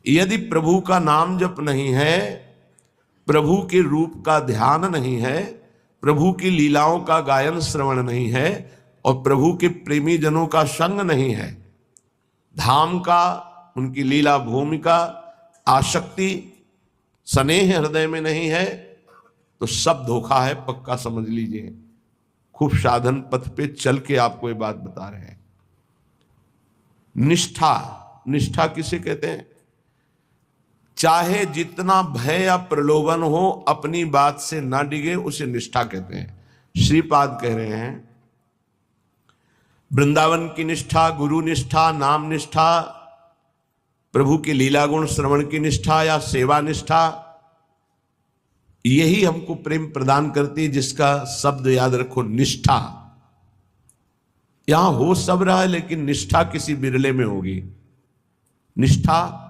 यदि प्रभु का नाम जप नहीं है, प्रभु के रूप का ध्यान नहीं है, प्रभु की लीलाओं का गायन श्रवण नहीं है और प्रभु के प्रेमी जनों का संग नहीं है, धाम का, उनकी लीला भूमि का आसक्ति स्नेह हृदय में नहीं है, तो सब धोखा है, पक्का समझ लीजिए। खूब साधन पथ पे चल के आपको ये बात बता रहे हैं। निष्ठा, निष्ठा किसे कहते हैं? चाहे जितना भय या प्रलोभन हो, अपनी बात से ना डिगे, उसे निष्ठा कहते हैं। श्रीपाद कह रहे हैं वृंदावन की निष्ठा, गुरु निष्ठा, नाम निष्ठा, प्रभु के लीला गुण श्रवण की निष्ठा या सेवा निष्ठा, यही हमको प्रेम प्रदान करती है, जिसका शब्द याद रखो, निष्ठा। यहां हो सब रहा है, लेकिन निष्ठा किसी बिरले में होगी। निष्ठा,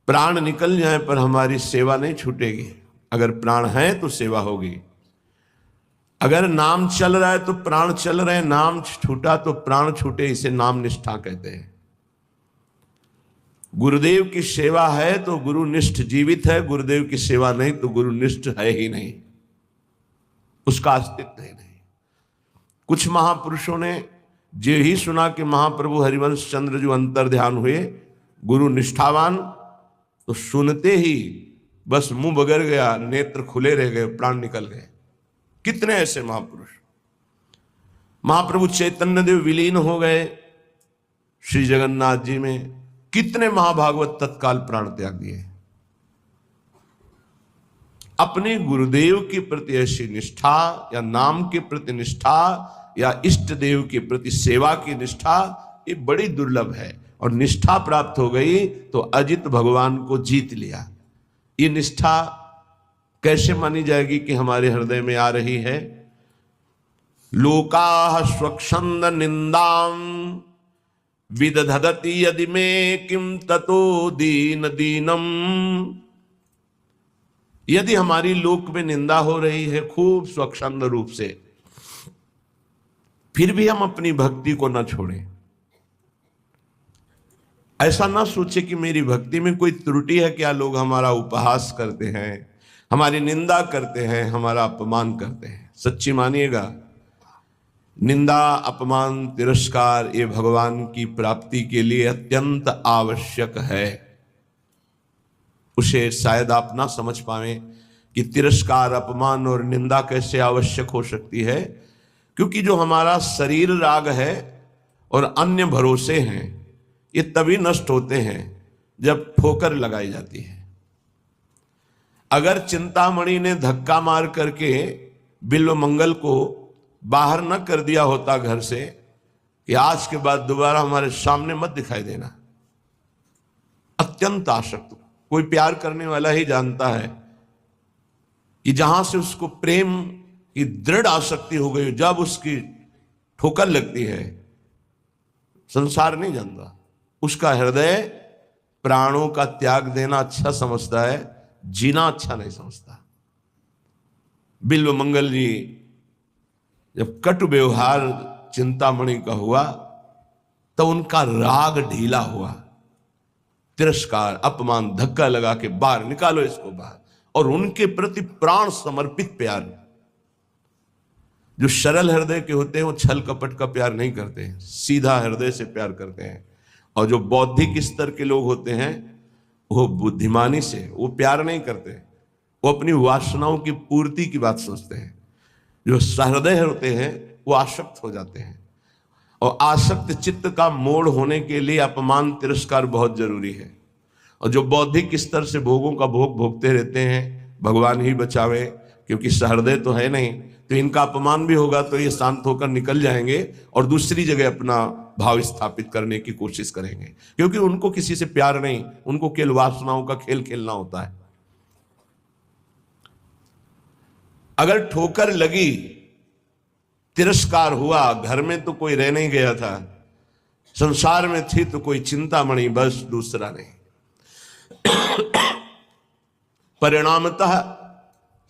प्राण निकल जाए पर हमारी सेवा नहीं छूटेगी। अगर प्राण है तो सेवा होगी। अगर नाम चल रहा है तो प्राण चल रहे हैं, नाम छूटा तो प्राण छूटे, इसे नाम निष्ठा कहते हैं। गुरुदेव की सेवा है तो गुरु निष्ठ जीवित है, गुरुदेव की सेवा नहीं तो गुरु निष्ठ है ही नहीं, उसका अस्तित्व ही नहीं। कुछ महापुरुषों ने जो ही सुना कि महाप्रभु हरिवंश चंद्र जो अंतर ध्यान हुए, गुरु निष्ठावान, तो सुनते ही बस मुंह बगर गया, नेत्र खुले रह गए, प्राण निकल गए। कितने ऐसे महापुरुष। महाप्रभु चैतन्य देव विलीन हो गए श्री जगन्नाथ जी में, कितने महाभागवत तत्काल प्राण त्याग दिए। अपने गुरुदेव के प्रति ऐसी निष्ठा या नाम के प्रति निष्ठा या इष्ट देव के प्रति सेवा की निष्ठा, ये बड़ी दुर्लभ है। और निष्ठा प्राप्त हो गई तो अजित भगवान को जीत लिया। ये निष्ठा कैसे मानी जाएगी कि हमारे हृदय में आ रही है? लोकाः स्वच्छंद निंदाम विदधति यदि में किम ततो दीन दीनम। यदि हमारी लोक में निंदा हो रही है खूब स्वच्छंद रूप से, फिर भी हम अपनी भक्ति को न छोड़ें। ऐसा ना सोचे कि मेरी भक्ति में कोई त्रुटि है। क्या लोग हमारा उपहास करते हैं, हमारी निंदा करते हैं, हमारा अपमान करते हैं। सच्ची मानिएगा, निंदा, अपमान, तिरस्कार ये भगवान की प्राप्ति के लिए अत्यंत आवश्यक है। उसे शायद आप ना समझ पाए कि तिरस्कार, अपमान और निंदा कैसे आवश्यक हो सकती है, क्योंकि जो हमारा शरीर राग है और अन्य भरोसे हैं, ये तभी नष्ट होते हैं जब ठोकर लगाई जाती है। अगर चिंतामणि ने धक्का मार करके बिल्व मंगल को बाहर न कर दिया होता घर से कि आज के बाद दोबारा हमारे सामने मत दिखाई देना, अत्यंत आसक्त, कोई प्यार करने वाला ही जानता है कि जहां से उसको प्रेम की दृढ़ आसक्ति हो गई, जब उसकी ठोकर लगती है, संसार नहीं जानता। उसका हृदय प्राणों का त्याग देना अच्छा समझता है, जीना अच्छा नहीं समझता। बिल्व मंगल जी जब कटु व्यवहार चिंतामणि का हुआ तो उनका राग ढीला हुआ। तिरस्कार, अपमान, धक्का लगा के बाहर निकालो इसको बाहर। और उनके प्रति प्राण समर्पित प्यार। जो सरल हृदय के होते हैं वो छल कपट का प्यार नहीं करते हैं, सीधा हृदय से प्यार करते हैं। और जो बौद्धिक स्तर के लोग होते हैं वो बुद्धिमानी से वो प्यार नहीं करते, वो अपनी वासनाओं की पूर्ति की बात सोचते हैं। जो सहृदय होते हैं वो आसक्त हो जाते हैं। और आसक्त चित्त का मोड़ होने के लिए अपमान, तिरस्कार बहुत जरूरी है। और जो बौद्धिक स्तर से भोगों का भोग भोगते रहते हैं, भगवान ही बचावे, क्योंकि सहृदय तो है नहीं, तो इनका अपमान भी होगा तो ये शांत होकर निकल जाएंगे और दूसरी जगह अपना भाव स्थापित करने की कोशिश करेंगे, क्योंकि उनको किसी से प्यार नहीं, उनको केवल वासनाओं का खेल खेलना होता है। अगर ठोकर लगी, तिरस्कार हुआ, घर में तो कोई रह नहीं गया था, संसार में थी तो कोई चिंतामणि, बस दूसरा नहीं। परिणामतः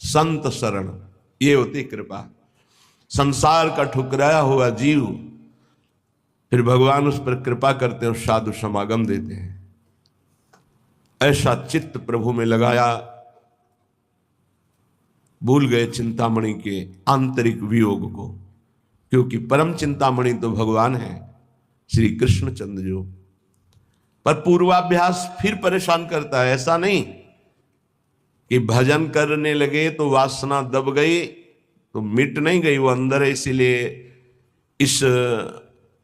संत शरण, ये होती कृपा। संसार का ठुकराया हुआ जीव, फिर भगवान उस पर कृपा करते हैं और साधु समागम देते हैं। ऐसा चित्त प्रभु में लगाया, भूल गए चिंतामणि के आंतरिक वियोग को, क्योंकि परम चिंतामणि तो भगवान है श्री कृष्णचंद्र जो। पर पूर्वाभ्यास फिर परेशान करता है। ऐसा नहीं कि भजन करने लगे तो वासना दब गई तो मिट नहीं गई, वो अंदर है। इसीलिए इस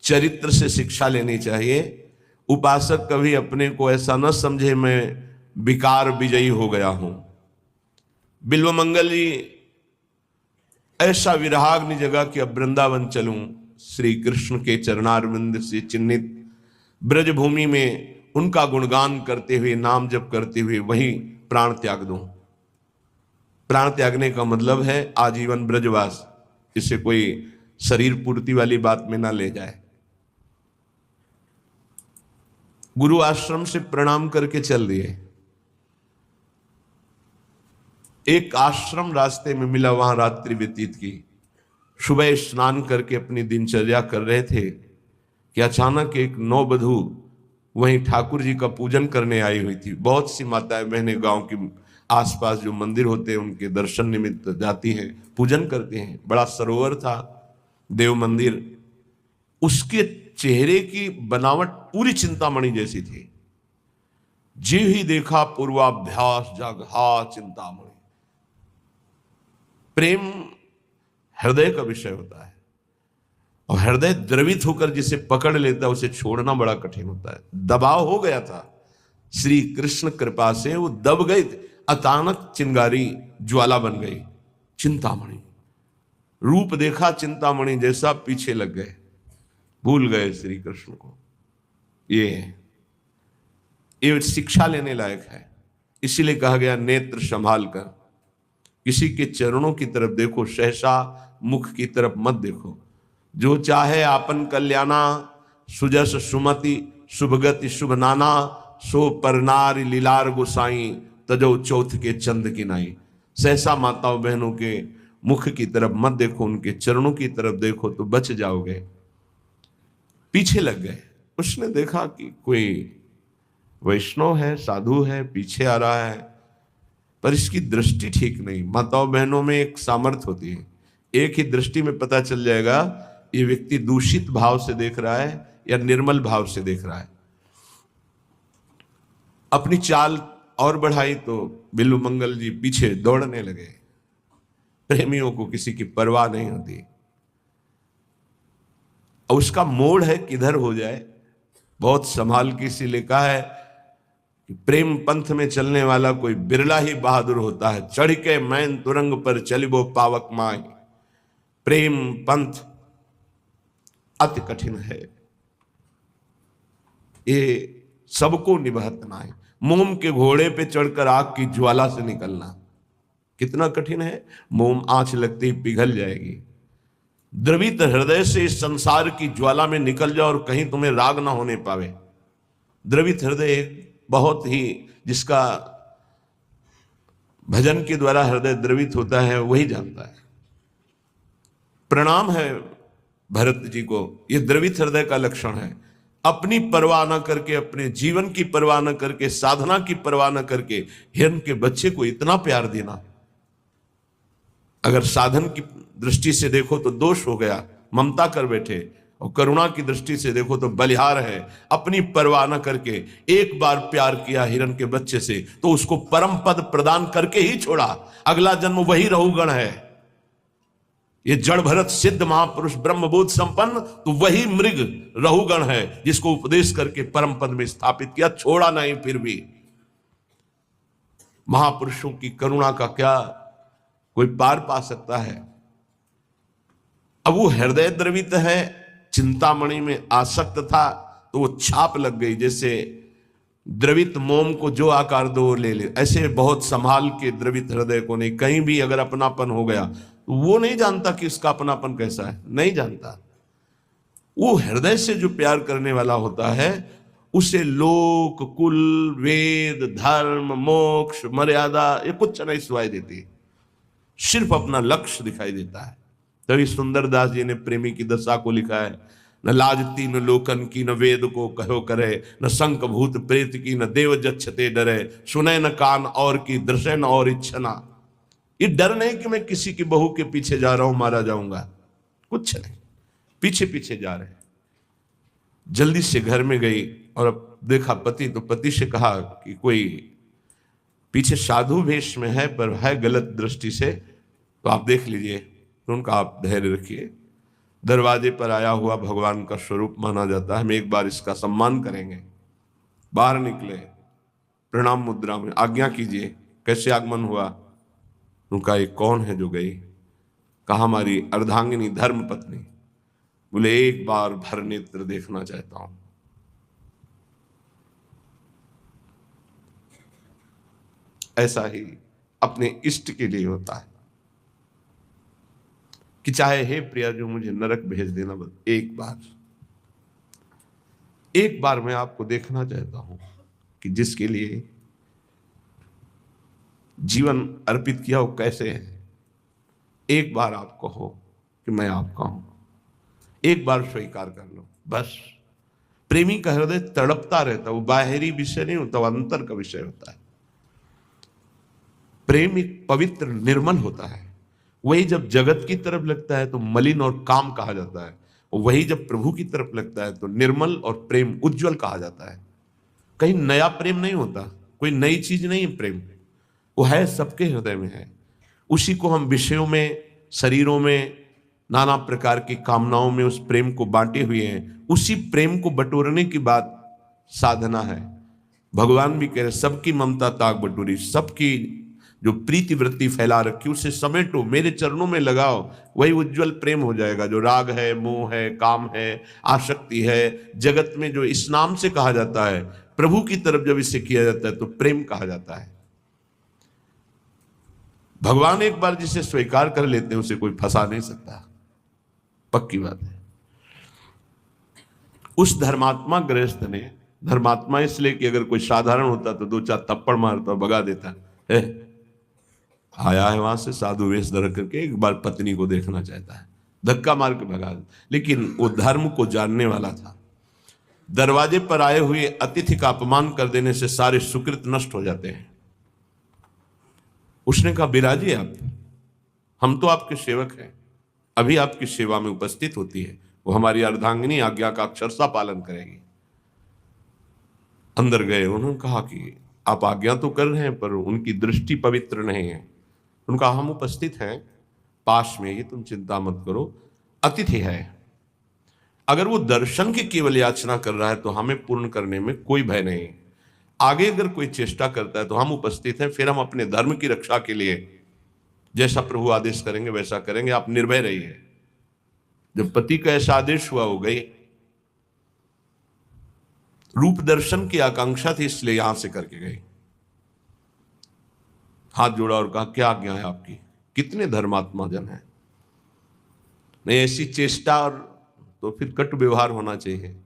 चरित्र से शिक्षा लेनी चाहिए। उपासक कभी अपने को ऐसा न समझे मैं विकार विजयी हो गया हूं। बिल्वमंगल जी ऐसा विराग्नि जगह कि अब वृंदावन चलूं, श्री कृष्ण के चरणारविंद से चिन्हित ब्रजभूमि में उनका गुणगान करते हुए, नाम जप करते हुए वहीं प्राण त्याग दूं। प्राण त्यागने का मतलब है आजीवन ब्रजवास। इसे कोई शरीर पूर्ति वाली बात में ना ले जाए। गुरु आश्रम से प्रणाम करके चल दिए। एक आश्रम रास्ते में मिला, वहां रात्रि व्यतीत की। सुबह स्नान करके अपनी दिनचर्या कर रहे थे कि अचानक एक नववधू वहीं ठाकुर जी का पूजन करने आई हुई थी। बहुत सी माताएं बहनें गांव की आसपास जो मंदिर होते हैं उनके दर्शन निमित्त जाती हैं, पूजन करते हैं। बड़ा सरोवर था, देव मंदिर। उसके चेहरे की बनावट पूरी चिंतामणि जैसी थी। जी ही देखा पूर्वाभ्यास जगहा चिंतामणि। प्रेम हृदय का विषय होता है, और हृदय द्रवित होकर जिसे पकड़ लेता है उसे छोड़ना बड़ा कठिन होता है। दबाव हो गया था, श्री कृष्ण कृपा से वो दब गए। अचानक चिंगारी ज्वाला बन गई। चिंतामणि रूप देखा चिंतामणि जैसा, पीछे लग गए, भूल गए श्री कृष्ण को। ये शिक्षा लेने लायक है। इसीलिए कहा गया नेत्र संभाल कर किसी के चरणों की तरफ देखो, सहसा मुख की तरफ मत देखो। जो चाहे आपन कल्याणा, सुजस सुमति शुभगति शुभ नाना, सो परनारी लीलार गोसाई, तजो चौथ के चंद की नाई। सहसा माताओं बहनों के मुख की तरफ मत देखो, उनके चरणों की तरफ देखो तो बच जाओगे। पीछे लग गए। उसने देखा कि कोई वैष्णव है, साधु है, पीछे आ रहा है, पर इसकी दृष्टि ठीक नहीं। माताओं बहनों में एक सामर्थ्य होती है, एक ही दृष्टि में पता चल जाएगा ये व्यक्ति दूषित भाव से देख रहा है या निर्मल भाव से देख रहा है। अपनी चाल और बढ़ाई तो बिल्वमंगल जी पीछे दौड़ने लगे। प्रेमियों को किसी की परवाह नहीं होती, और उसका मोड़ है किधर हो जाए, बहुत संभाल के। इसीलिए कहा है कि प्रेम पंथ में चलने वाला कोई बिरला ही बहादुर होता है। चढ़ के मैन तुरंग पर चलिबो पावक माई। प्रेम पंथ अति कठिन है, ये सबको निभात ना है। मोम के घोड़े पे चढ़कर आग की ज्वाला से निकलना कितना कठिन है। मोम आंच लगते ही पिघल जाएगी। द्रवित हृदय से इस संसार की ज्वाला में निकल जाओ और कहीं तुम्हें राग ना होने पावे। द्रवित हृदय बहुत ही, जिसका भजन के द्वारा हृदय द्रवित होता है वही जानता है। प्रणाम है भरत जी को, यह द्रवित हृदय का लक्षण है। अपनी परवाह न करके, अपने जीवन की परवाह न करके, साधना की परवाह न करके हिरण के बच्चे को इतना प्यार देना। अगर साधन की दृष्टि से देखो तो दोष हो गया, ममता कर बैठे, और करुणा की दृष्टि से देखो तो बलिहार है। अपनी परवाह न करके एक बार प्यार किया हिरण के बच्चे से तो उसको परम पद प्रदान करके ही छोड़ा। अगला जन्म वही रहुगण है। ये जड़ भरत सिद्ध महापुरुष ब्रह्मबोध संपन्न तो वही मृग रहुगण है, जिसको उपदेश करके परम पद में स्थापित किया, छोड़ा नहीं। फिर भी महापुरुषों की करुणा का क्या कोई पार पा सकता है। अब वो हृदय द्रवित है, चिंतामणि में आसक्त था तो वो छाप लग गई। जैसे द्रवित मोम को जो आकार दो ले ले, ऐसे बहुत संभाल के द्रवित हृदय को नहीं। कहीं भी अगर अपनापन हो गया तो वो नहीं जानता कि इसका अपनापन कैसा है, नहीं जानता। वो हृदय से जो प्यार करने वाला होता है उसे लोक कुल वेद धर्म मोक्ष मर्यादा ये कुछ नहीं सुनाई देती, सिर्फ अपना लक्ष्य दिखाई देता है। तभी सुंदरदास जी ने प्रेमी की दशा को लिखा है, न लाज तीन लोकन की, न वेद को कहो करे, न शंख भूत प्रेत की, न देव जच्छते डरे, सुने न कान और की, दृश्य न और इच्छना। ये डर नहीं कि मैं किसी की बहू के पीछे जा रहा हूं, मारा जाऊंगा, कुछ नहीं, पीछे पीछे जा रहे। जल्दी से घर में गई और अब देखा पति, तो पति से कहा कि कोई पीछे साधु वेश में है पर है गलत दृष्टि से, तो आप देख लीजिए। तो उनका आप धैर्य रखिए, दरवाजे पर आया हुआ भगवान का स्वरूप माना जाता है, हम एक बार इसका सम्मान करेंगे। बाहर निकले, प्रणाम मुद्रा में, आज्ञा कीजिए, कैसे आगमन हुआ? उनका ये कौन है जो गई? कहा हमारी अर्धांगिनी धर्म पत्नी। बोले एक बार भर नेत्र देखना चाहता हूं। ऐसा ही अपने इष्ट के लिए होता है कि चाहे हे प्रिया जो मुझे नरक भेज देना, बस एक बार मैं आपको देखना चाहता हूं कि जिसके लिए जीवन अर्पित किया वो कैसे है। एक बार आप कहो कि मैं आपका हूं, एक बार स्वीकार कर लो बस। प्रेमी का हृदय तड़पता रहता, वो बाहरी विषय नहीं होता, वो अंतर का विषय होता है। प्रेम एक पवित्र निर्मल होता है। वही जब जगत की तरफ लगता है तो मलिन और काम कहा जाता है, और वही जब प्रभु की तरफ लगता है तो निर्मल और प्रेम उज्जवल कहा जाता है। कहीं नया प्रेम नहीं होता, कोई नई चीज नहीं है प्रेम, वो है सबके हृदय में है। उसी को हम विषयों में, शरीरों में, नाना प्रकार की कामनाओं में उस प्रेम को बांटे हुए हैं। उसी प्रेम को बटोरने की बात साधना है। भगवान भी कह रहे सबकी ममता ताक बटोरी, सबकी जो प्रीति वृत्ति फैला रखी उसे समेटो, मेरे चरणों में लगाओ, वही उज्जवल प्रेम हो जाएगा। जो राग है, मोह है, काम है, आसक्ति है, जगत में जो इस नाम से कहा जाता है, प्रभु की तरफ जब इसे किया जाता है तो प्रेम कहा जाता है। भगवान एक बार जिसे स्वीकार कर लेते हैं उसे कोई फंसा नहीं सकता, पक्की बात है। उस धर्मात्मा गृहस्थ ने, धर्मात्मा इसलिए कि अगर कोई साधारण होता तो 2-4 थप्पड़ मारता भगा देता है। आया है वहां से साधु वेश धर करके, एक बार पत्नी को देखना चाहता है, धक्का मार के भगा। लेकिन वो धर्म को जानने वाला था। दरवाजे पर आए हुए अतिथि का अपमान कर देने से सारे सुकृत नष्ट हो जाते हैं। उसने कहा बिराजिए आप, हम तो आपके सेवक हैं, अभी आपकी सेवा में उपस्थित होती है। वो हमारी अर्धांगिनी आज्ञा का अक्षरशः पालन करेगी। अंदर गए, उन्होंने कहा कि आप आज्ञा तो कर रहे हैं पर उनकी दृष्टि पवित्र नहीं है। उनका हम उपस्थित हैं पास में ही, तुम चिंता मत करो, अतिथि है। अगर वो दर्शन की केवल याचना कर रहा है तो हमें पूर्ण करने में कोई भय नहीं। आगे अगर कोई चेष्टा करता है तो हम उपस्थित हैं, फिर हम अपने धर्म की रक्षा के लिए जैसा प्रभु आदेश करेंगे वैसा करेंगे, आप निर्भय रहिए। जब पति का ऐसा आदेश हुआ, हो गई। रूप दर्शन की आकांक्षा थी इसलिए यहां से करके गई। हाथ जोड़ा और कहा क्या आज्ञा है आपकी? कितने धर्मात्मा जन हैं, नहीं ऐसी चेष्टा और तो फिर कटु व्यवहार होना चाहिए।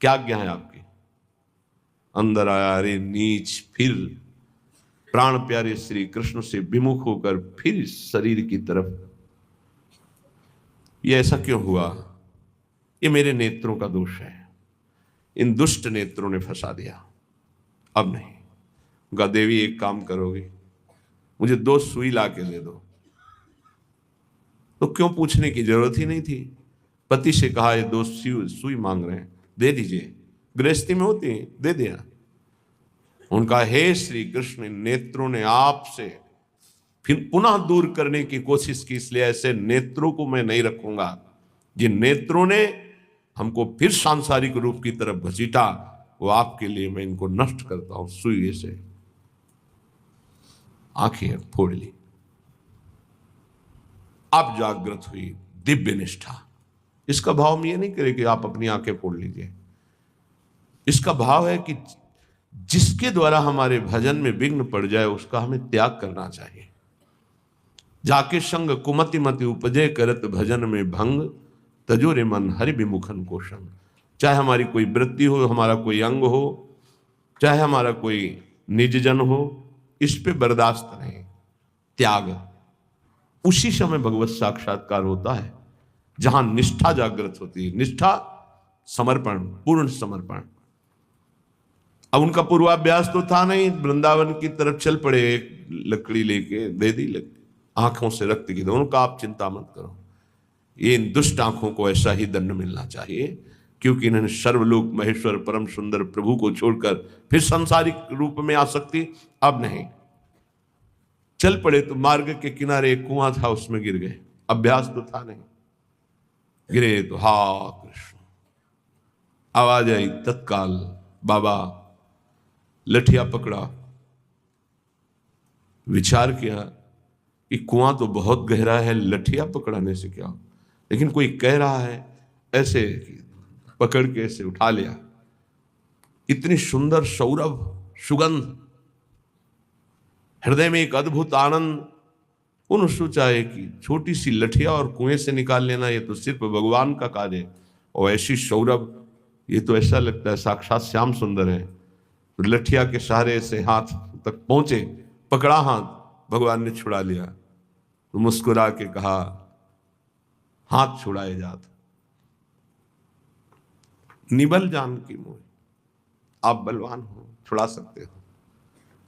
क्या आज्ञा है आपकी? अंदर आया, अरे नीच, फिर प्राण प्यारे श्री कृष्ण से विमुख होकर फिर शरीर की तरफ। ये ऐसा क्यों हुआ? ये मेरे नेत्रों का दोष है, इन दुष्ट नेत्रों ने फंसा दिया। अब नहीं। उनका देवी एक काम करोगी, मुझे 2 सुई ला के दे दो। तो क्यों पूछने की जरूरत ही नहीं थी। पति से कहा ये 2 सुई मांग रहे हैं, दे दीजिए, गृहस्थी में होती है, दे दिया। उनका हे श्री कृष्ण, नेत्रों ने आपसे फिर पुनः दूर करने की कोशिश की, इसलिए ऐसे नेत्रों को मैं नहीं रखूंगा। जिन नेत्रों ने हमको फिर सांसारिक रूप की तरफ घसीटा, वो आपके लिए मैं इनको नष्ट करता हूं। सुई से आंखें फोड़ ली। अब जागृत हुई दिव्य निष्ठा। इसका भाव हम ये नहीं करें कि आप अपनी आंखें फोड़ लीजिए। इसका भाव है कि जिसके द्वारा हमारे भजन में विघ्न पड़ जाए उसका हमें त्याग करना चाहिए। जाके संग कुमति मति उपजे, करत भजन में भंग, तजोरे मन हरि विमुखन को संग। चाहे हमारी कोई वृत्ति हो, हमारा कोई अंग हो, चाहे हमारा कोई निज जन हो, इस पे बर्दाश्त नहीं, त्याग। उसी समय भगवत साक्षात्कार होता है। जहां निष्ठा जागृत होती है। निष्ठा, समर्पण, पूर्ण समर्पण। अब उनका पूर्वाभ्यास तो था नहीं, वृंदावन की तरफ चल पड़े, एक लकड़ी लेके दे दी, आंखों से रक्त की। दोनों का आप चिंता मत करो, ये इन दुष्ट आंखों को ऐसा ही दंड मिलना चाहिए, क्योंकि इन्होंने सर्वलोक महेश्वर परम सुंदर प्रभु को छोड़कर फिर सांसारिक रूप में आसक्ति अब नहीं। चल पड़े तो मार्ग के किनारे एक कुआं था, उसमें गिर गए। अभ्यास तो था नहीं, गिरे तो हा कृष्ण आवाज आई, तत्काल बाबा लठिया पकड़ा, विचार किया कि कुआं तो बहुत गहरा है, लठिया पकड़ाने से क्या, लेकिन कोई कह रहा है, ऐसे पकड़ के ऐसे उठा लिया। इतनी सुंदर सौरभ सुगंध, हृदय में एक अद्भुत आनंद। उन्होंने सोचा है कि छोटी सी लठिया और कुएं से निकाल लेना, ये तो सिर्फ भगवान का कार्य है, और ऐसी सौरभ, ये तो ऐसा लगता है साक्षात श्याम सुंदर है। तो लठिया के सहारे से हाथ तक पहुंचे, पकड़ा हाथ, भगवान ने छुड़ा लिया। तो मुस्कुरा के कहा, हाथ छुड़ाए जात निबल जान की मोह, आप बलवान हो, छुड़ा सकते हो,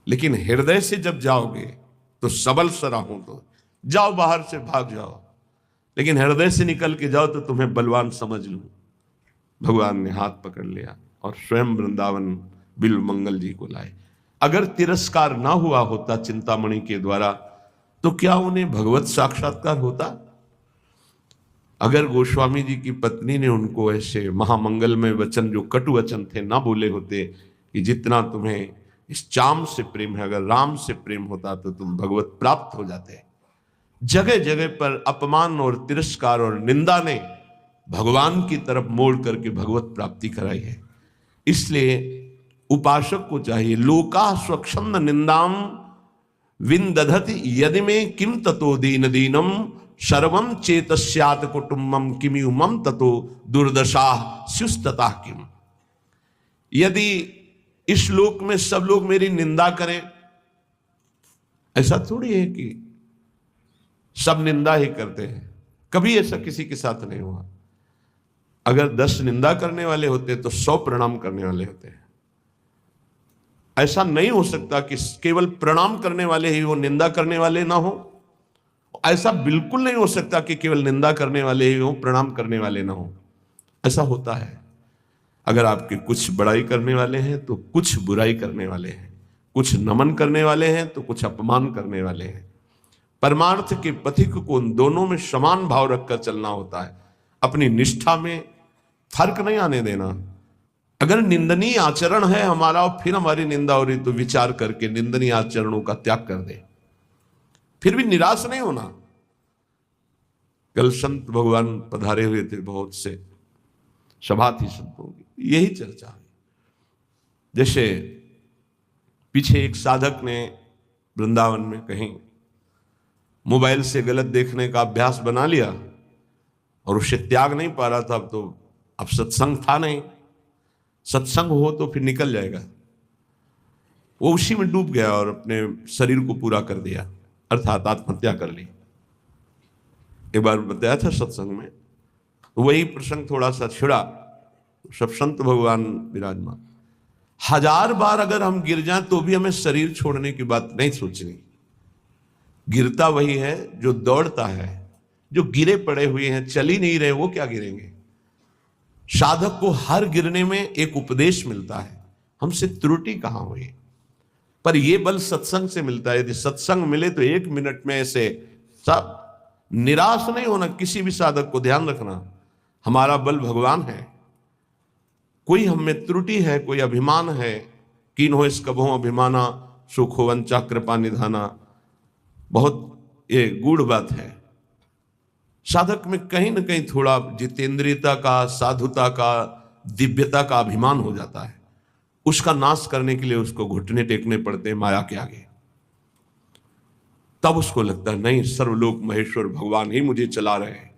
लेकिन हृदय से जब जाओगे तो सबल सरा हो, तो जाओ बाहर से भाग जाओ, लेकिन हृदय से निकल के जाओ तो तुम्हें बलवान समझ लूं। भगवान ने हाथ पकड़ लिया और स्वयं वृंदावन बिल्व मंगल जी को लाए। अगर तिरस्कार ना हुआ होता चिंतामणि के द्वारा, तो क्या उन्हें भगवत साक्षात्कार होता? अगर गोस्वामी जी की पत्नी ने उनको ऐसे महामंगलमय वचन, जो कटु वचन थे, ना बोले होते कि जितना तुम्हें इस चाम से प्रेम है, अगर राम से प्रेम होता तो तुम भगवत प्राप्त हो जाते। जगह जगह पर अपमान और तिरस्कार और निंदा ने भगवान की तरफ मोड़ करके भगवत प्राप्ति कराई है। इसलिए उपासक को चाहिए, लोका स्वच्छंद निंदाम विंदधति यदि में किम ततो दीन दीनम सर्वम चेतस्यात कुटुंबम किमु मम ततो दुर्दशा स्युस्तता किम। यदि इस लोक में सब लोग मेरी निंदा करें, ऐसा थोड़ी है कि सब निंदा ही करते हैं, कभी ऐसा किसी के साथ नहीं हुआ। अगर 10 निंदा करने वाले होते तो 100 प्रणाम करने वाले होते हैं। ऐसा नहीं हो सकता कि केवल प्रणाम करने वाले ही हो, निंदा करने वाले ना हो। ऐसा बिल्कुल नहीं हो सकता कि केवल निंदा करने वाले ही हो, प्रणाम करने वाले ना हो। ऐसा होता है, अगर आपके कुछ बड़ाई करने वाले हैं तो कुछ बुराई करने वाले हैं, कुछ नमन करने वाले हैं तो कुछ अपमान करने वाले हैं। परमार्थ के पथिक को उन दोनों में समान भाव रखकर चलना होता है, अपनी निष्ठा में फर्क नहीं आने देना। अगर निंदनीय आचरण है हमारा और फिर हमारी निंदा हो रही, तो विचार करके निंदनीय आचरणों का त्याग कर दे, फिर भी निराश नहीं होना। कल संत भगवान पधारे हुए थे, बहुत से सभा थी संतों की, यही चर्चा है। जैसे पीछे एक साधक ने वृंदावन में कहीं मोबाइल से गलत देखने का अभ्यास बना लिया और उसे त्याग नहीं पा रहा था। अब सत्संग था नहीं, सत्संग हो तो फिर निकल जाएगा। वो उसी में डूब गया और अपने शरीर को पूरा कर दिया, अर्थात आत्महत्या कर ली। एक बार बताया था सत्संग में, वही प्रसंग थोड़ा सा छिड़ा। सब संत भगवान विराजमान। 1000 बार अगर हम गिर जाएं तो भी हमें शरीर छोड़ने की बात नहीं सोचनी। गिरता वही है जो दौड़ता है, जो गिरे पड़े हुए हैं, चल ही नहीं रहे, वो क्या गिरेंगे। साधक को हर गिरने में एक उपदेश मिलता है, हमसे त्रुटि कहां हुई। पर यह बल सत्संग से मिलता है। यदि सत्संग मिले तो 1 मिनट में ऐसे सब। निराश नहीं होना किसी भी साधक को, ध्यान रखना हमारा बल भगवान है। कोई हमें त्रुटि है, कोई अभिमान है, कीन हो इस कभों अभिमाना सुख हो वंचा कृपा निधाना, बहुत ये गूढ़ बात है। साधक में कहीं ना कहीं थोड़ा जितेंद्रियता का, साधुता का, दिव्यता का अभिमान हो जाता है। उसका नाश करने के लिए उसको घुटने टेकने पड़ते हैं माया के आगे। तब उसको लगता है नहीं, सर्वलोक महेश्वर भगवान ही मुझे चला रहे हैं,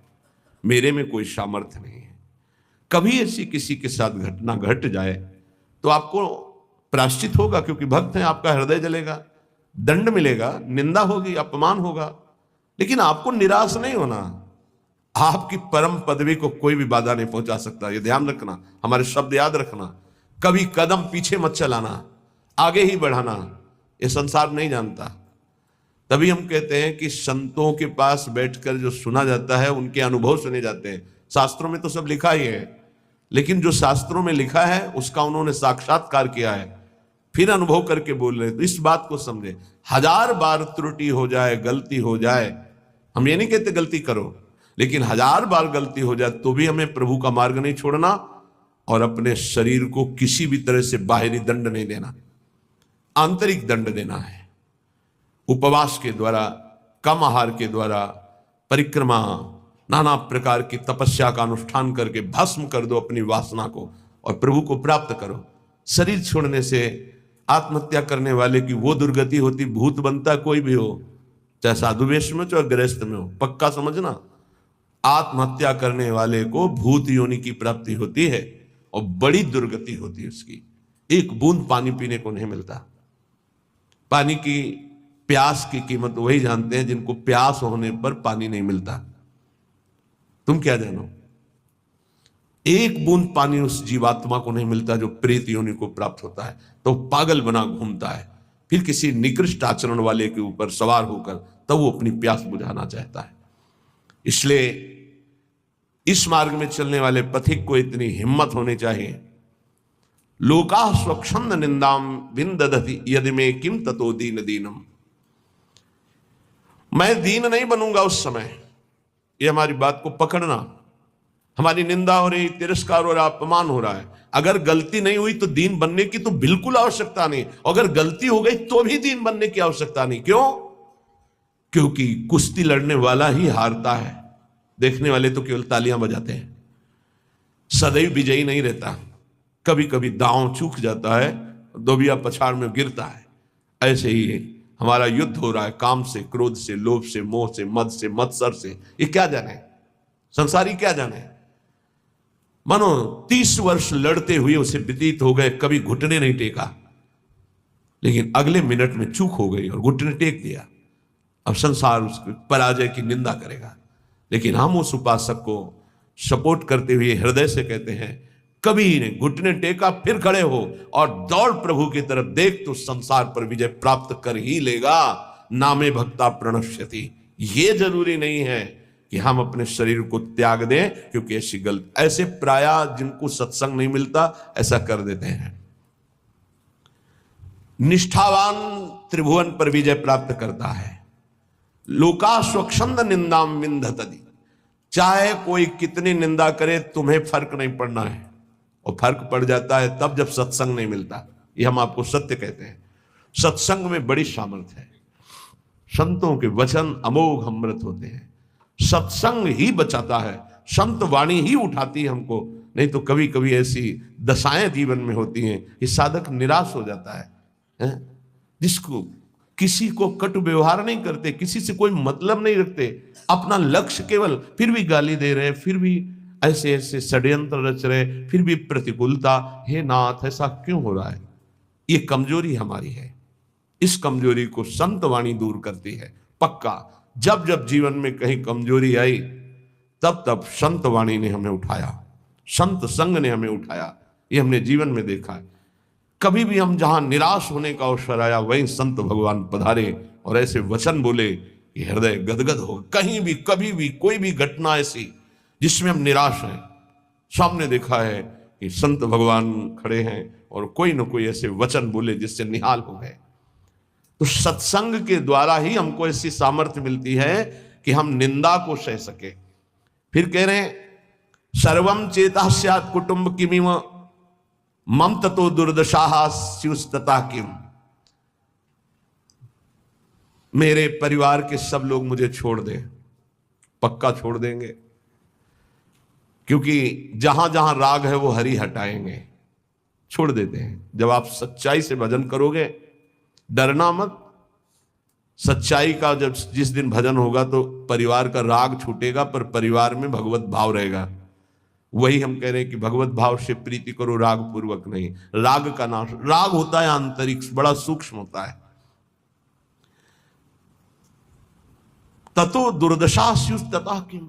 मेरे में कोई सामर्थ्य नहीं है। कभी ऐसी किसी के साथ घटना घट जाए तो आपको प्रायश्चित होगा, क्योंकि भक्त हैं, आपका हृदय जलेगा, दंड मिलेगा, निंदा होगी, अपमान होगा, लेकिन आपको निराश नहीं होना। आपकी परम पदवी को कोई भी बाधा नहीं पहुंचा सकता। ये ध्यान रखना, हमारे शब्द याद रखना। कभी कदम पीछे मत चलाना, आगे ही बढ़ाना। ये संसार नहीं जानता। तभी हम कहते हैं कि संतों के पास बैठकर जो सुना जाता है उनके अनुभव सुने जाते हैं। शास्त्रों में तो सब लिखा ही है, लेकिन जो शास्त्रों में लिखा है उसका उन्होंने साक्षात्कार किया है, फिर अनुभव करके बोल रहे हैं। तो इस बात को समझे, 1000 बार त्रुटि हो जाए, गलती हो जाए, हम ये नहीं कहते गलती करो, लेकिन 1000 बार गलती हो जाए तो भी हमें प्रभु का मार्ग नहीं छोड़ना और अपने शरीर को किसी भी तरह से बाहरी दंड नहीं देना, आंतरिक दंड देना है। उपवास के द्वारा, कम आहार के द्वारा, परिक्रमा, नाना प्रकार की तपस्या का अनुष्ठान करके भस्म कर दो अपनी वासना को और प्रभु को प्राप्त करो। शरीर छोड़ने से आत्महत्या करने वाले की वो दुर्गति होती, भूत बनता कोई भी हो, चाहे साधु वेश में चाहे गृहस्थ में हो। पक्का समझना, आत्महत्या करने वाले को भूत योनि की प्राप्ति होती है और बड़ी दुर्गति होती है उसकी। एक बूंद पानी पीने को नहीं मिलता। पानी की प्यास की कीमत वही जानते हैं जिनको प्यास होने पर पानी नहीं मिलता। तुम क्या जानो, एक बूंद पानी उस जीवात्मा को नहीं मिलता जो प्रेत योनि को प्राप्त होता है, तो पागल बना घूमता है। फिर किसी निकृष्ट आचरण वाले के ऊपर सवार होकर तब वो अपनी प्यास बुझाना चाहता है। इसलिए इस मार्ग में चलने वाले पथिक को इतनी हिम्मत होनी चाहिए। लोका स्वच्छंद निंदाम विंदधति यदि में किम ततो दीन दीनम। मैं दीन नहीं बनूंगा उस समय, ये हमारी बात को पकड़ना। हमारी निंदा हो रही, तिरस्कार हो रहा, अपमान हो रहा है, अगर गलती नहीं हुई तो दीन बनने की तो बिल्कुल आवश्यकता नहीं। अगर गलती हो गई तो भी दीन बनने की आवश्यकता नहीं। क्यों? क्योंकि कुश्ती लड़ने वाला ही हारता है, देखने वाले तो केवल तालियां बजाते हैं। सदैव विजयी नहीं रहता, कभी कभी दांव चूक जाता है, दोबिया पछाड़ में गिरता है। ऐसे ही हमारा युद्ध हो रहा है, काम से, क्रोध से, लोभ से, मोह से, मद से, मत्सर से। ये क्या जाने, संसारी क्या जाने। मानो 30 वर्ष लड़ते हुए उसे व्यतीत हो गए, कभी घुटने नहीं टेका, लेकिन अगले मिनट में चूक हो गई और घुटने टेक दिया। अब संसार उसके पराजय की निंदा करेगा, लेकिन हम उस उपासक को सपोर्ट करते हुए हृदय से कहते हैं, कभी ने घुटने टेका, फिर खड़े हो और दौड़ प्रभु की तरफ, देख तो संसार पर विजय प्राप्त कर ही लेगा। नामे भक्ता प्रणश्यति। ये जरूरी नहीं है कि हम अपने शरीर को त्याग दें, क्योंकि ऐसी गलत, ऐसे प्रायः जिनको सत्संग नहीं मिलता ऐसा कर देते हैं। निष्ठावान त्रिभुवन पर विजय प्राप्त करता है। लोका स्वच्छंद निंदाम विंदधति। चाहे कोई कितनी निंदा करे, तुम्हें फर्क नहीं पड़ना है, और फर्क पड़ जाता है तब जब सत्संग नहीं मिलता। ये हम आपको सत्य कहते हैं। सत्संग में बड़ी सामर्थ्य है। संतों के वचन अमोघ अमृत होते हैं। सत्संग ही बचाता है, संत वाणी ही उठाती है हमको। नहीं तो कभी कभी ऐसी दशाएं जीवन में होती हैं कि साधक निराश हो जाता है, जिसको किसी को कटु व्यवहार नहीं करते, किसी से कोई मतलब नहीं रखते, अपना लक्ष्य केवल, फिर भी गाली दे रहे, फिर भी ऐसे ऐसे षड्यंत्र रच रहे, फिर भी प्रतिकूलता। हे नाथ, ऐसा क्यों हो रहा है? ये कमजोरी हमारी है। इस कमजोरी को संत वाणी दूर करती है। पक्का जब जब जीवन में कहीं कमजोरी आई, तब तब संत वाणी ने हमें उठाया, संत संग ने हमें उठाया। ये हमने जीवन में देखा है। कभी भी हम जहां निराश होने का अवसर आया, वहीं संत भगवान पधारे और ऐसे वचन बोले कि हृदय गदगद हो। कहीं भी, कभी भी, कोई भी घटना ऐसी जिसमें हम निराश हैं, सामने देखा है कि संत भगवान खड़े हैं और कोई न कोई ऐसे वचन बोले जिससे निहाल हो गए। तो सत्संग के द्वारा ही हमको ऐसी सामर्थ्य मिलती है कि हम निंदा को सह सके। फिर कह रहे हैं, सर्वम चेता स्यात् कुटुंब किमिव मम ततो दुर्दशाः स्युस्तता किम। मेरे परिवार के सब लोग मुझे छोड़ दें, पक्का छोड़ देंगे, क्योंकि जहां जहां राग है वो हरि हटाएंगे, छोड़ देते हैं। जब आप सच्चाई से भजन करोगे, डरना मत। सच्चाई का जब जिस दिन भजन होगा तो परिवार का राग छूटेगा, पर परिवार में भगवत भाव रहेगा। वही हम कह रहे हैं कि भगवत भाव से प्रीति करो, राग पूर्वक नहीं। राग का नाश, राग होता है आंतरिक, बड़ा सूक्ष्म होता है। ततो दुर्दशा स्युस्तता किम।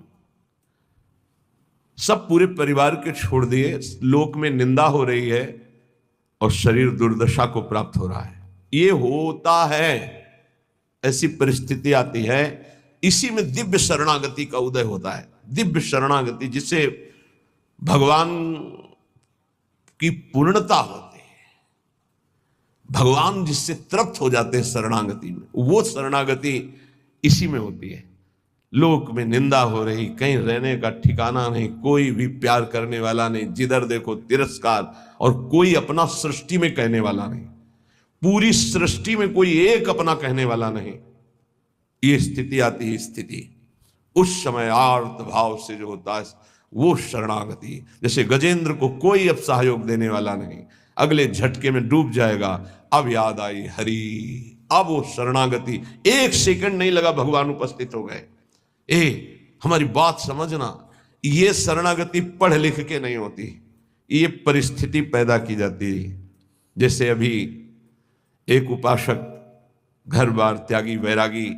सब पूरे परिवार के छोड़ दिए, लोक में निंदा हो रही है और शरीर दुर्दशा को प्राप्त हो रहा है। ये होता है, ऐसी परिस्थिति आती है। इसी में दिव्य शरणागति का उदय होता है। दिव्य शरणागति जिससे भगवान की पूर्णता होती है, भगवान जिससे तृप्त हो जाते हैं शरणागति में, वो शरणागति इसी में होती है। लोक में निंदा हो रही, कहीं रहने का ठिकाना नहीं, कोई भी प्यार करने वाला नहीं, जिधर देखो तिरस्कार, और कोई अपना सृष्टि में कहने वाला नहीं, पूरी सृष्टि में कोई एक अपना कहने वाला नहीं। ये स्थिति आती है। स्थिति उस समय आर्त भाव से जो होता है वो शरणागति। जैसे गजेंद्र को कोई अब सहयोग देने वाला नहीं, अगले झटके में डूब जाएगा। अब याद आई हरि, अब वो शरणागति, एक सेकंड नहीं लगा, भगवान उपस्थित हो गए। हमारी बात समझना, ये शरणागति पढ़ लिख के नहीं होती, ये परिस्थिति पैदा की जाती है। जैसे अभी एक उपासक, घर बार त्यागी, वैरागी,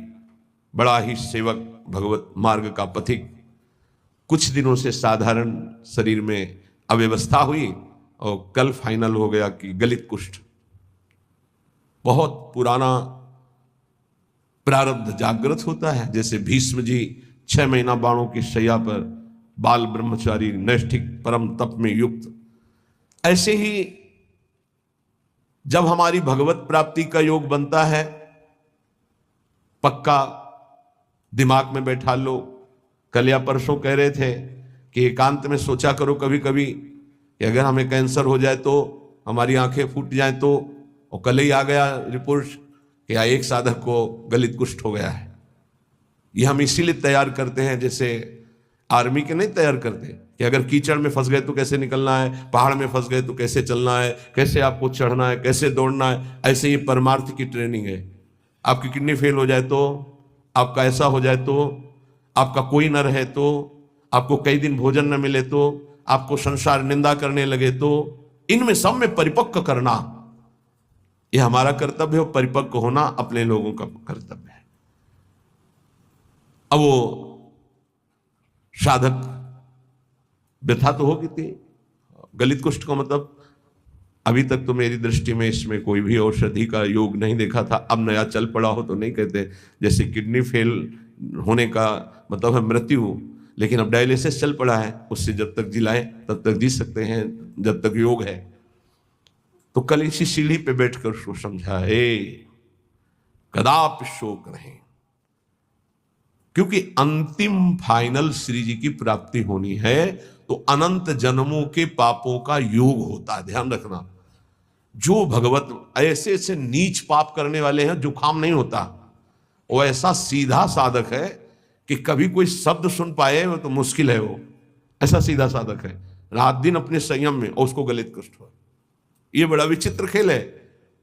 बड़ा ही सेवक, भगवत मार्ग का पथिक, कुछ दिनों से साधारण शरीर में अव्यवस्था हुई और कल फाइनल हो गया कि गलित कुष्ठ। बहुत पुराना प्रारब्ध जागृत होता है। जैसे भीष्म जी 6 महीना बाणों की शैया पर, बाल ब्रह्मचारी, नैष्ठिक परम तप में युक्त, ऐसे ही जब हमारी भगवत प्राप्ति का योग बनता है, पक्का दिमाग में बैठा लो। कल या परसों कह रहे थे कि एकांत में सोचा करो कभी कभी कि अगर हमें कैंसर हो जाए तो, हमारी आंखें फूट जाएं तो, और कल ही आ गया रिपोर्ट कि एक साधक को गलित कुष्ठ हो गया है। ये हम इसीलिए तैयार करते हैं, जैसे आर्मी के नहीं तैयार करते कि अगर कीचड़ में फंस गए तो कैसे निकलना है, पहाड़ में फंस गए तो कैसे चलना है, कैसे आपको चढ़ना है, कैसे दौड़ना है। ऐसे ही परमार्थ की ट्रेनिंग है। आपकी किडनी फेल हो जाए तो, आपका ऐसा हो जाए तो, आपका कोई न रहे तो, आपको कई दिन भोजन न मिले तो, आपको संसार निंदा करने लगे तो, इनमें सब में परिपक्व करना यह हमारा कर्तव्य है। परिपक्व होना अपने लोगों का कर्तव्य है। अब वो साधक व्यथा तो होगी थी। गलित कुष्ठ का मतलब अभी तक तो मेरी दृष्टि में इसमें कोई भी औषधि का योग नहीं देखा था। अब नया चल पड़ा हो तो नहीं कहते, जैसे किडनी फेल होने का मतलब है मृत्यु, लेकिन अब डायलिसिस चल पड़ा है, उससे जब तक जिलाएं तब तक जी सकते हैं, जब तक योग है। तो कल इसी सीढ़ी पे बैठकर उसको समझा, कदापि शोक नहीं, क्योंकि अंतिम फाइनल श्री जी की प्राप्ति होनी है तो अनंत जन्मों के पापों का योग होता है। ध्यान रखना, जो भगवत ऐसे ऐसे नीच पाप करने वाले हैं, जुखाम नहीं होता, वो ऐसा सीधा साधक है कि कभी कोई शब्द सुन पाए वो तो मुश्किल है। वो ऐसा सीधा साधक है, रात दिन अपने संयम में, और उसको गलित कुष्ठ हो। ये बड़ा विचित्र खेल है।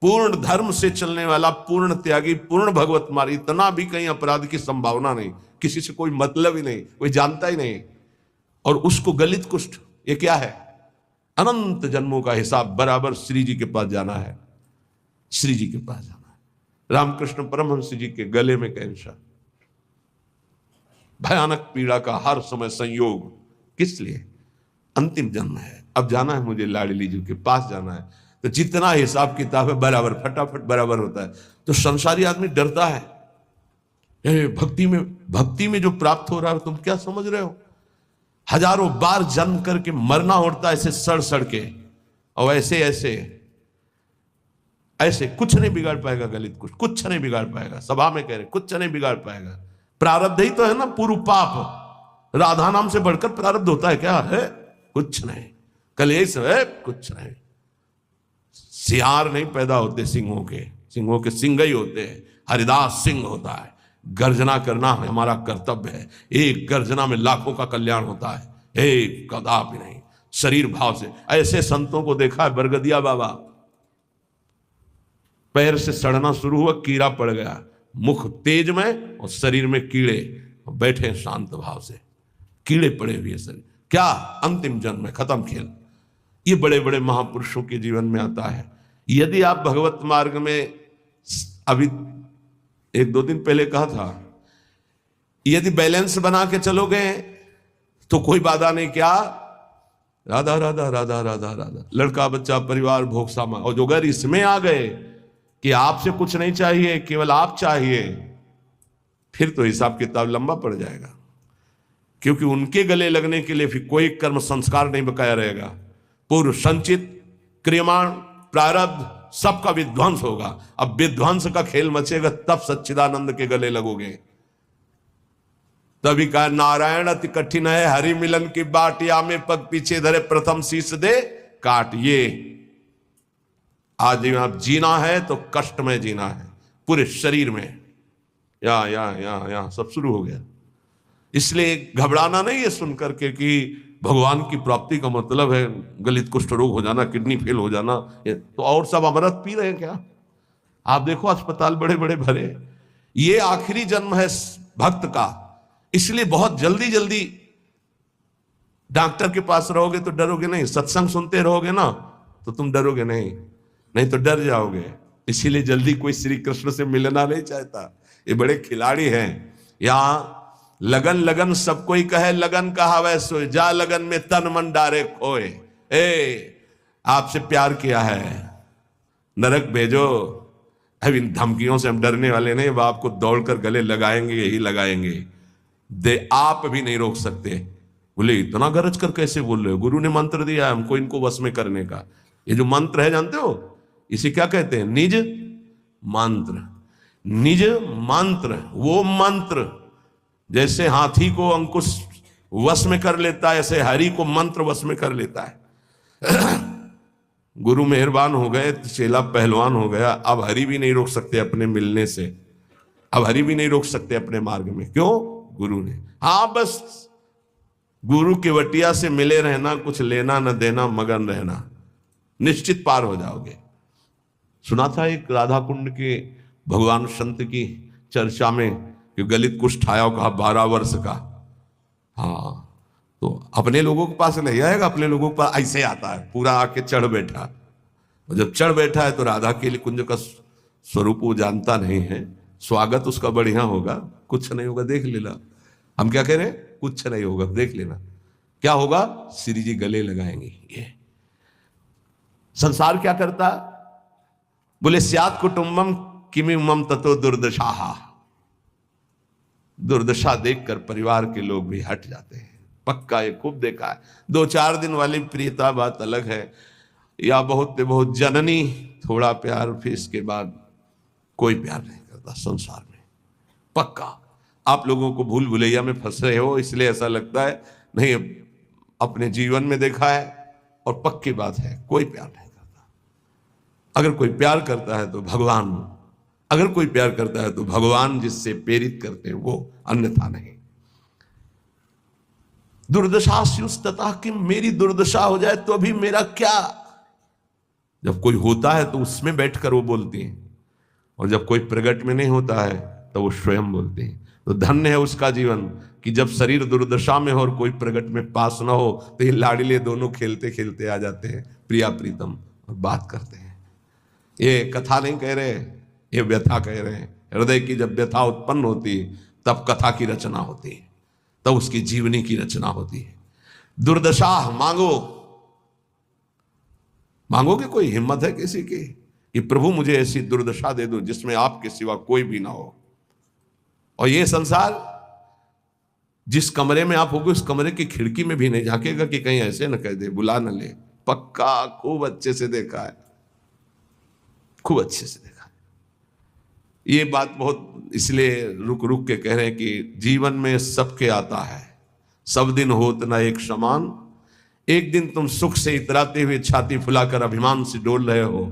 पूर्ण धर्म से चलने वाला, पूर्ण त्यागी, पूर्ण भगवत मार्ग, इतना भी कहीं अपराध की संभावना नहीं, किसी से कोई मतलब ही नहीं, कोई जानता ही नहीं, और उसको गलित कुष्ठ। ये क्या है? अनंत जन्मों का हिसाब बराबर श्री जी के पास जाना है, श्री जी के पास जाना है। रामकृष्ण परमहंस जी के गले में कैंसर, भयानक पीड़ा का हर समय संयोग, किस लिए? अंतिम जन्म है, अब जाना है मुझे लाडली जी के पास जाना है। तो जितना हिसाब किताब है बराबर, फटाफट बराबर होता है। तो संसारी आदमी डरता है। भक्ति में जो प्राप्त हो रहा है तुम क्या समझ रहे हो? हजारों बार जन्म करके मरना होता है ऐसे सड़ सड़ के, और ऐसे ऐसे ऐसे कुछ नहीं बिगाड़ पाएगा गलित कुछ नहीं बिगाड़ पाएगा। सभा में कह रहे कुछ नहीं बिगाड़ पाएगा। प्रारब्ध ही तो है ना, पूर्व पाप। राधा नाम से बढ़कर प्रारब्ध होता है क्या? है कुछ नहीं। कलेश है कुछ नहीं। सियार नहीं पैदा होते सिंहों के सिंह ही होते हैं। हरिदास सिंह होता है। गर्जना करना हमारा कर्तव्य है। एक गर्जना में लाखों का कल्याण होता है। एक कदापि नहीं, शरीर भाव से। ऐसे संतों को देखा है, बरगदिया बाबा, पैर से सड़ना शुरू हुआ, कीड़ा पड़ गया, मुख तेज में और शरीर में कीड़े, बैठे शांत भाव से, कीड़े पड़े हुए शरीर। क्या अंतिम जन्म में खत्म खेल। ये बड़े बड़े महापुरुषों के जीवन में आता है। यदि आप भगवत मार्ग में, अभी 1-2 दिन पहले कहा था, यदि बैलेंस बना के चलोगे तो कोई बाधा नहीं, क्या राधा राधा राधा राधा राधा, लड़का बच्चा परिवार भोग सामान। और जो अगर इसमें आ गए कि आपसे कुछ नहीं चाहिए, केवल आप चाहिए, फिर तो हिसाब किताब लंबा पड़ जाएगा, क्योंकि उनके गले लगने के लिए फिर कोई कर्म संस्कार नहीं बकाया रहेगा। पूर्व संचित क्रियमाण प्रारब्ध सबका विध्वंस होगा। अब विध्वंस का खेल मचेगा, तब सच्चिदानंद के गले लगोगे। तभी कहा नारायण अति कठिन है, हरि मिलन की बाट, या में पग पीछे धरे प्रथम शीश दे काट। ये आज आप जीना है तो कष्ट में जीना है, पूरे शरीर में। या सब शुरू हो गया। इसलिए घबराना नहीं है सुन करके कि भगवान की प्राप्ति का मतलब है गलित कुष्ठ रोग हो जाना, किडनी फेल हो जाना, तो और सब अमृत पी रहे हैं क्या? आप देखो अस्पताल बड़े बड़े भरे। ये आखिरी जन्म है भक्त का, इसलिए बहुत जल्दी जल्दी डॉक्टर के पास रहोगे तो डरोगे नहीं, सत्संग सुनते रहोगे ना तो तुम डरोगे नहीं, नहीं तो डर जाओगे। इसीलिए जल्दी कोई श्री कृष्ण से मिलना नहीं चाहता। ये बड़े खिलाड़ी हैं। यहां लगन लगन सब कोई कहे, लगन कहावे सोए, जा लगन में तन मन डारे खोए। आपसे प्यार किया है, नरक भेजो। अब इन धमकियों से हम डरने वाले नहीं, बाप को दौड़कर गले लगाएंगे, यही लगाएंगे। आप भी नहीं रोक सकते। बोले इतना गरज कर कैसे बोल रहे हो? गुरु ने मंत्र दिया है हमको इनको वश में करने का। ये जो मंत्र है जानते हो, इसे क्या कहते हैं? निज मंत्र। निज मंत्र, वो मंत्र जैसे हाथी को अंकुश वश में कर लेता है, ऐसे हरि को मंत्र वश में कर लेता है। गुरु मेहरबान हो गए, चेला पहलवान हो गया। अब हरि भी नहीं रोक सकते अपने मिलने से, अब हरि भी नहीं रोक सकते अपने मार्ग में। क्यों? गुरु ने। हाँ, बस गुरु की वटिया से मिले रहना, कुछ लेना न देना, मगन रहना, निश्चित पार हो जाओगे। सुना था एक राधा कुंड के भगवान संत की चर्चा में कि गलित कुष्ठ आया, कहा 12 वर्ष का। हाँ, तो अपने लोगों के पास नहीं आएगा, अपने लोगों के पास ऐसे आता है, पूरा आके चढ़ बैठा। और जब चढ़ बैठा है तो राधा के लिए कुंज का स्वरूप वो जानता नहीं है, स्वागत उसका बढ़िया होगा, कुछ नहीं होगा, देख लेना। हम क्या कह रहे हैं? कुछ नहीं होगा, देख लेना। क्या होगा? श्री जी गले लगाएंगे। ये संसार क्या करता? बोले स्यात् कुटुंबम किमिमम ततो दुर्दशा। दुर्दशा देखकर परिवार के लोग भी हट जाते हैं। पक्का, ये खूब देखा है। 2-4 दिन वाली प्रियता बात अलग है, या बहुत बहुत जननी थोड़ा प्यार, फिर इसके बाद कोई प्यार नहीं करता संसार में। पक्का आप लोगों को भूल भुलैया में फंस रहे हो, इसलिए ऐसा लगता है। नहीं, अपने जीवन में देखा है और पक्की बात है, कोई प्यार नहीं करता। अगर कोई प्यार करता है तो भगवान, अगर कोई प्यार करता है तो भगवान जिससे प्रेरित करते हैं वो, अन्यथा नहीं। दुर्दशा स्युस्तता, कि मेरी दुर्दशा हो जाए तो अभी मेरा क्या। जब कोई होता है तो उसमें बैठकर वो बोलती हैं, और जब कोई प्रगट में नहीं होता है तो वो स्वयं बोलते हैं। तो धन्य है उसका जीवन कि जब शरीर दुर्दशा में हो और कोई प्रगट में पास ना हो तो ये लाडले दोनों खेलते खेलते आ जाते हैं, प्रिया प्रीतम, और बात करते हैं। ये कथा नहीं कह रहे, ये व्यथा कह रहे हैं। हृदय की जब व्यथा उत्पन्न होती है तब कथा की रचना होती है, तब उसकी जीवनी की रचना होती है। दुर्दशा मांगो, मांगोगे? कोई हिम्मत है किसी की कि प्रभु मुझे ऐसी दुर्दशा दे दो जिसमें आपके सिवा कोई भी ना हो। और ये संसार, जिस कमरे में आप होगे उस कमरे की खिड़की में भी नहीं झांकेगा कि कहीं ऐसे न कह दे, बुला न ले। पक्का, खूब अच्छे से देखा है, खूब अच्छे से देखा है। ये बात बहुत इसलिए रुक रुक के कह रहे हैं कि जीवन में सबके आता है, सब दिन होत ना एक समान। एक दिन तुम सुख से इतराते हुए छाती फुलाकर अभिमान से डोल रहे हो,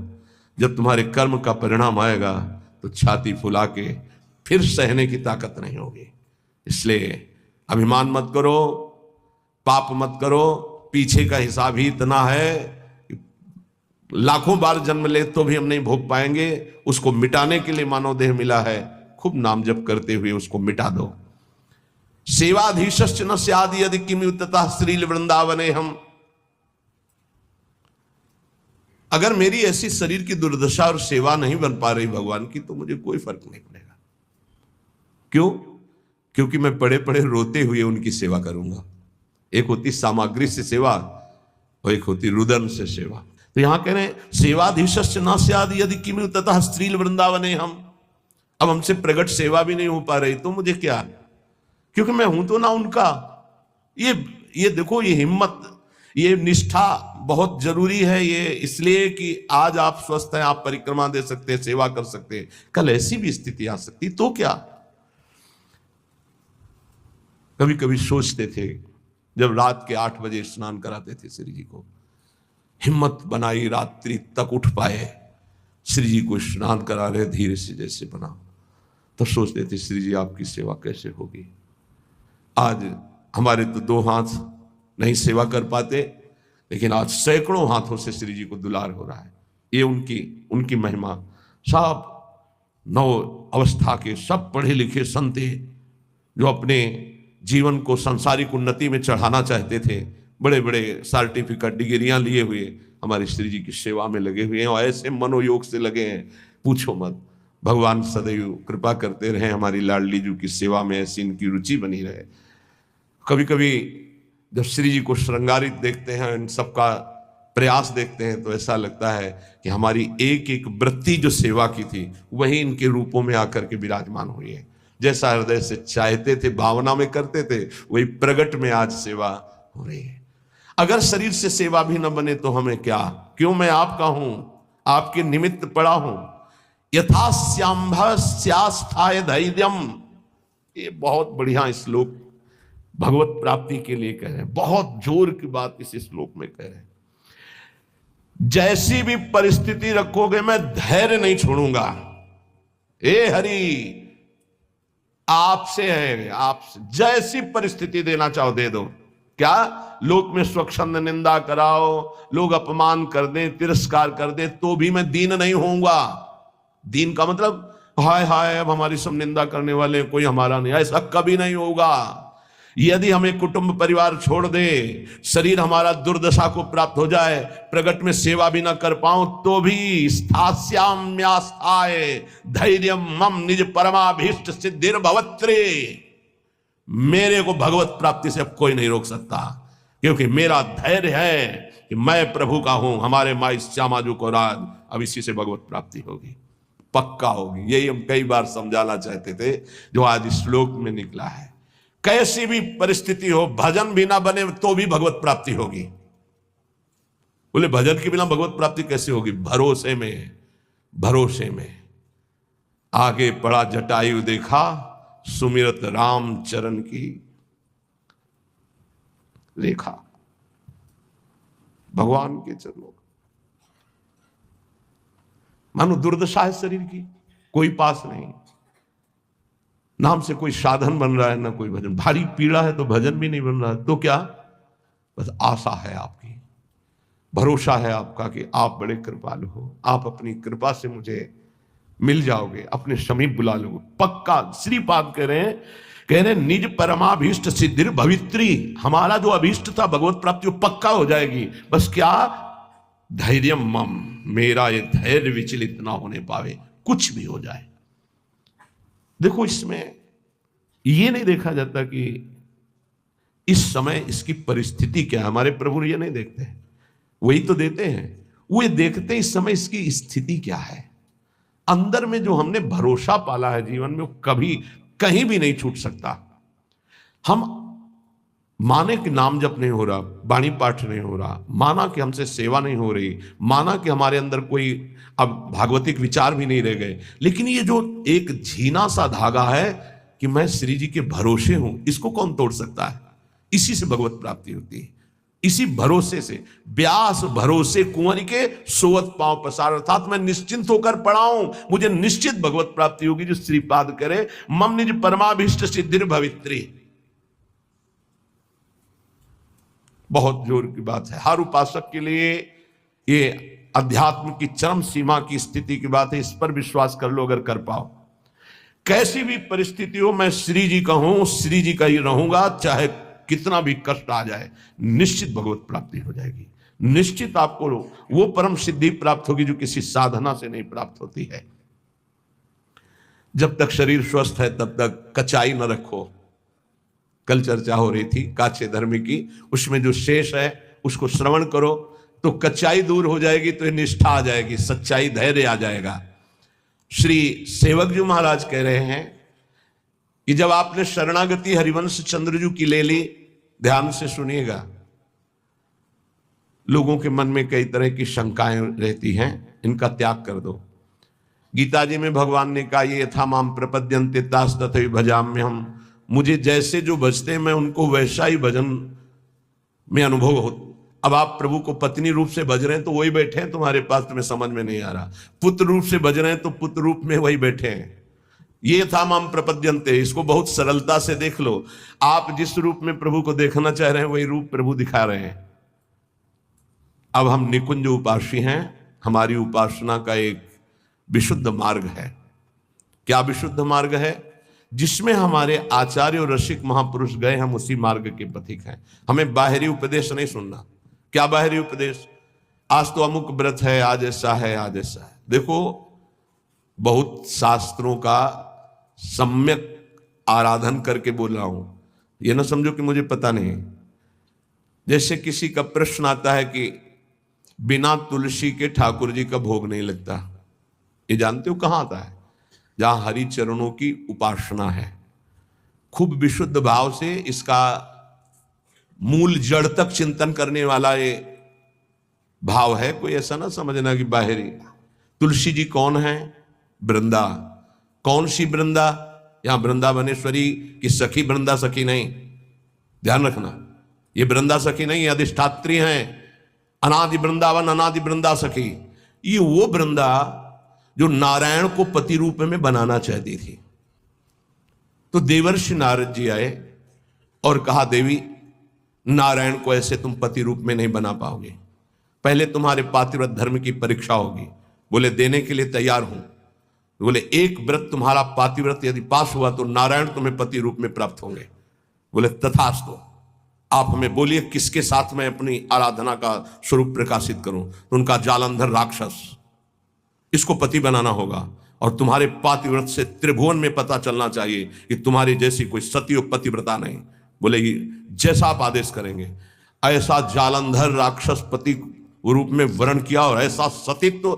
जब तुम्हारे कर्म का परिणाम आएगा तो छाती फुला के फिर सहने की ताकत नहीं होगी। इसलिए अभिमान मत करो, पाप मत करो। पीछे का हिसाब ही इतना है कि लाखों बार जन्म ले तो भी हम नहीं भोग पाएंगे। उसको मिटाने के लिए मानव देह मिला है, खूब नाम जप करते हुए उसको मिटा दो। सेवाधीश्च न स्याद् यदि किमुततः श्रील वृंदावने हम। अगर मेरी ऐसी शरीर की दुर्दशा और सेवा नहीं बन पा रही भगवान की तो मुझे कोई फर्क नहीं पड़ेगा। क्यों? क्योंकि मैं पड़े पड़े रोते हुए उनकी सेवा करूंगा। एक होती सामग्री से सेवा और एक होती रुदन से सेवा। तो यहां कह रहे हैं सेवाधीशस्य न स्याद् यदि किमु ततः स्त्रील वृंदावने हम। अब हमसे प्रगट सेवा भी नहीं हो पा रही तो मुझे क्या, क्योंकि मैं हूं तो ना उनका। ये देखो, ये हिम्मत, ये निष्ठा बहुत जरूरी है। ये इसलिए कि आज आप स्वस्थ हैं, आप परिक्रमा दे सकते हैं, सेवा कर सकते हैं, कल ऐसी भी स्थिति आ सकती तो क्या। कभी कभी सोचते थे जब रात के 8 बजे स्नान कराते थे श्री जी को, हिम्मत बनाई रात्रि तक उठ पाए, श्री जी को स्नान करा रहे धीरे से जैसे बना, तो सोचते थे श्री जी आपकी सेवा कैसे होगी। आज हमारे तो 2 हाथ नहीं सेवा कर पाते, लेकिन आज सैकड़ों हाथों से श्री जी को दुलार हो रहा है। ये उनकी महिमा। सब 9 अवस्था के सब पढ़े लिखे संत जो अपने जीवन को सांसारिक उन्नति में चढ़ाना चाहते थे, बड़े बड़े सर्टिफिकेट डिग्रियां लिए हुए हमारे श्री जी की सेवा में लगे हुए हैं, और ऐसे मनोयोग से लगे हैं पूछो मत। भगवान सदैव कृपा करते रहे हमारी लाडली जी की सेवा में, ऐसी इनकी रुचि बनी रहे। कभी कभी जब श्री जी को श्रृंगारित देखते हैं, इन सबका प्रयास देखते हैं, तो ऐसा लगता है कि हमारी एक एक वृत्ति जो सेवा की थी वही इनके रूपों में आकर के विराजमान हुई है। जैसा हृदय से चाहते थे, भावना में करते थे, वही प्रगट में आज सेवा हो रही है। अगर शरीर से सेवा भी न बने तो हमें क्या, क्यों मैं आपका हूं, आपके निमित्त पड़ा हूं। यथा श्याम्भ स्यास्थाय धैर्यम, ये बहुत बढ़िया श्लोक भगवत प्राप्ति के लिए कह रहे हैं, बहुत जोर की बात इस श्लोक में कह रहे हैं। जैसी भी परिस्थिति रखोगे मैं धैर्य नहीं छोड़ूंगा। ए हरि, आपसे है, आपसे जैसी परिस्थिति देना चाहो दे दो। क्या लोक में स्वच्छंद निंदा कराओ, लोग अपमान कर दें, तिरस्कार कर दें, तो भी मैं दीन नहीं होऊंगा। दीन का मतलब हाय हाय अब हमारी सब निंदा करने वाले, कोई हमारा नहीं, ऐसा कभी नहीं होगा। यदि हमें कुटुंब परिवार छोड़ दे, शरीर हमारा दुर्दशा को प्राप्त हो जाए, प्रगट में सेवा भी ना कर पाऊं, तो भी स्थास्याम्यास्थाय धैर्यम मम निज परमाभीष्ट सिद्धिर भवत्रे, मेरे को भगवत प्राप्ति से अब कोई नहीं रोक सकता, क्योंकि मेरा धैर्य है कि मैं प्रभु का हूं। हमारे माई श्यामा जी को राज अब इसी से भगवत प्राप्ति होगी, पक्का होगी। यही हम कई बार समझाना चाहते थे, जो आज इस श्लोक में निकला है। कैसी भी परिस्थिति हो, भजन भी ना बने तो भी भगवत प्राप्ति होगी। बोले भजन के बिना भगवत प्राप्ति कैसे होगी? भरोसे में, भरोसे में। आगे पड़ा जटायु देखा, सुमिरत राम चरण की रेखा। भगवान के चरणों, मानो दुर्दशा है शरीर की, कोई पास नहीं, नाम से कोई साधन बन रहा है ना कोई भजन, भारी पीड़ा है तो भजन भी नहीं बन रहा है, तो क्या? बस आशा है आपकी, भरोसा है आपका कि आप बड़े कृपालु हो, आप अपनी कृपा से मुझे मिल जाओगे, अपने समीप बुला लोगे, पक्का। श्रीपाद कह रहे निज परमाभीष्ट सिद्धिर भवित्री, हमारा जो अभीष्ट था भगवत प्राप्ति वो पक्का हो जाएगी। बस क्या? धैर्य मम, मेरा ये धैर्य विचलित ना होने पावे, कुछ भी हो जाए। देखो इसमें ये नहीं देखा जाता कि इस समय इसकी परिस्थिति क्या है। हमारे प्रभु ये नहीं देखते हैं, वही तो देते हैं, वो ये देखते हैं इस समय इसकी स्थिति क्या है। अंदर में जो हमने भरोसा पाला है जीवन में, वो कभी कहीं भी नहीं छूट सकता। हम माने कि नाम जप नहीं हो रहा, वाणी पाठ नहीं हो रहा, माना कि हमसे सेवा नहीं हो रही, माना कि हमारे अंदर कोई अब भागवतिक विचार भी नहीं रह गए, लेकिन ये जो एक झीना सा धागा है कि मैं श्री जी के भरोसे हूं, इसको कौन तोड़ सकता है? इसी से भगवत प्राप्ति होती है, इसी भरोसे से। व्यास भरोसे कुंवरी के सोवत पांव पसार, अर्थात मैं निश्चिंत होकर पड़ा हूं, मुझे निश्चित भगवत प्राप्ति होगी। जो श्रीपाद करे मम निज परमाभीष्ट सिद्धिर भवित्री, बहुत जोर की बात है। हर उपासक के लिए ये अध्यात्म की चरम सीमा की स्थिति की बात है। इस पर विश्वास कर लो अगर कर पाओ। कैसी भी परिस्थिति हो, मैं श्री जी का हूं, श्री जी का ही रहूंगा, चाहे कितना भी कष्ट आ जाए, निश्चित भगवत प्राप्ति हो जाएगी। निश्चित आपको वो परम सिद्धि प्राप्त होगी जो किसी साधना से नहीं प्राप्त होती है। जब तक शरीर स्वस्थ है तब तक कचाई न रखो, कल चर्चा हो रही थी काचे धर्म की, उसमें जो शेष है उसको श्रवण करो तो कच्चाई दूर हो जाएगी, तो निष्ठा आ जाएगी, सच्चाई धैर्य आ जाएगा। श्री सेवक जी महाराज कह रहे हैं कि जब आपने शरणागति हरिवंश चंद्रजू की ले ली, ध्यान से सुनिएगा, लोगों के मन में कई तरह की शंकाएं रहती हैं, इनका त्याग कर दो। गीता जी में भगवान ने कहा, ये यथा माम प्रपद्यन्ते तास तथैव भजाम्यहम्, मुझे जैसे जो भजते हैं मैं उनको वैसा ही भजन में अनुभव हो। अब आप प्रभु को पत्नी रूप से भज रहे हैं तो वही बैठे हैं तुम्हारे पास, तुम्हें समझ में नहीं आ रहा। पुत्र रूप से भज रहे हैं तो पुत्र रूप में वही बैठे हैं। ये था माम प्रपद्यन्ते, इसको बहुत सरलता से देख लो। आप जिस रूप में प्रभु को देखना चाह रहे हैं वही रूप प्रभु दिखा रहे हैं। अब हम निकुंज उपासी हैं, हमारी उपासना का एक विशुद्ध मार्ग है। क्या विशुद्ध मार्ग है? जिसमें हमारे आचार्य और रसिक महापुरुष गए, हम उसी मार्ग के पथिक हैं। हमें बाहरी उपदेश नहीं सुनना। क्या बाहरी उपदेश? आज तो अमुक व्रत है, आज ऐसा है, आज ऐसा है। देखो, बहुत शास्त्रों का सम्यक आराधन करके बोल रहा हूं, ये ना समझो कि मुझे पता नहीं। जैसे किसी का प्रश्न आता है कि बिना तुलसी के ठाकुर जी का भोग नहीं लगता, ये जानते हो कहां आता है? जहां हरि चरणों की उपासना है। खूब विशुद्ध भाव से इसका मूल जड़ तक चिंतन करने वाला ये भाव है। कोई ऐसा ना समझना कि बाहरी। तुलसी जी कौन है? वृंदा। कौन सी वृंदा? यहां वृंदावनेश्वरी की सखी वृंदा सखी नहीं, ध्यान रखना। ये वृंदा सखी नहीं, अधिष्ठात्री हैं। अनादि वृंदावन, अनादि वृंदा सखी। ये वो वृंदा जो नारायण को पति रूप में बनाना चाहती थी। तो देवर्षि नारद जी आए और कहा, देवी, नारायण को ऐसे तुम पति रूप में नहीं बना पाओगे, पहले तुम्हारे पातिव्रत धर्म की परीक्षा होगी। बोले देने के लिए तैयार हूं। बोले एक व्रत तुम्हारा पातिव्रत यदि पास हुआ तो नारायण तुम्हें पति रूप में प्राप्त होंगे। बोले तथास्तु, आप हमें बोलिए किसके साथ मैं अपनी आराधना का स्वरूप प्रकाशित करूं। तो उनका जालंधर राक्षस, इसको पति बनाना होगा और तुम्हारे पातिव्रत से त्रिभुवन में पता चलना चाहिए कि तुम्हारी जैसी कोई सती और पतिव्रता नहीं। बोले जैसा आप आदेश करेंगे। ऐसा जालंधर राक्षस पति रूप में वर्ण किया और ऐसा सतीत्व तो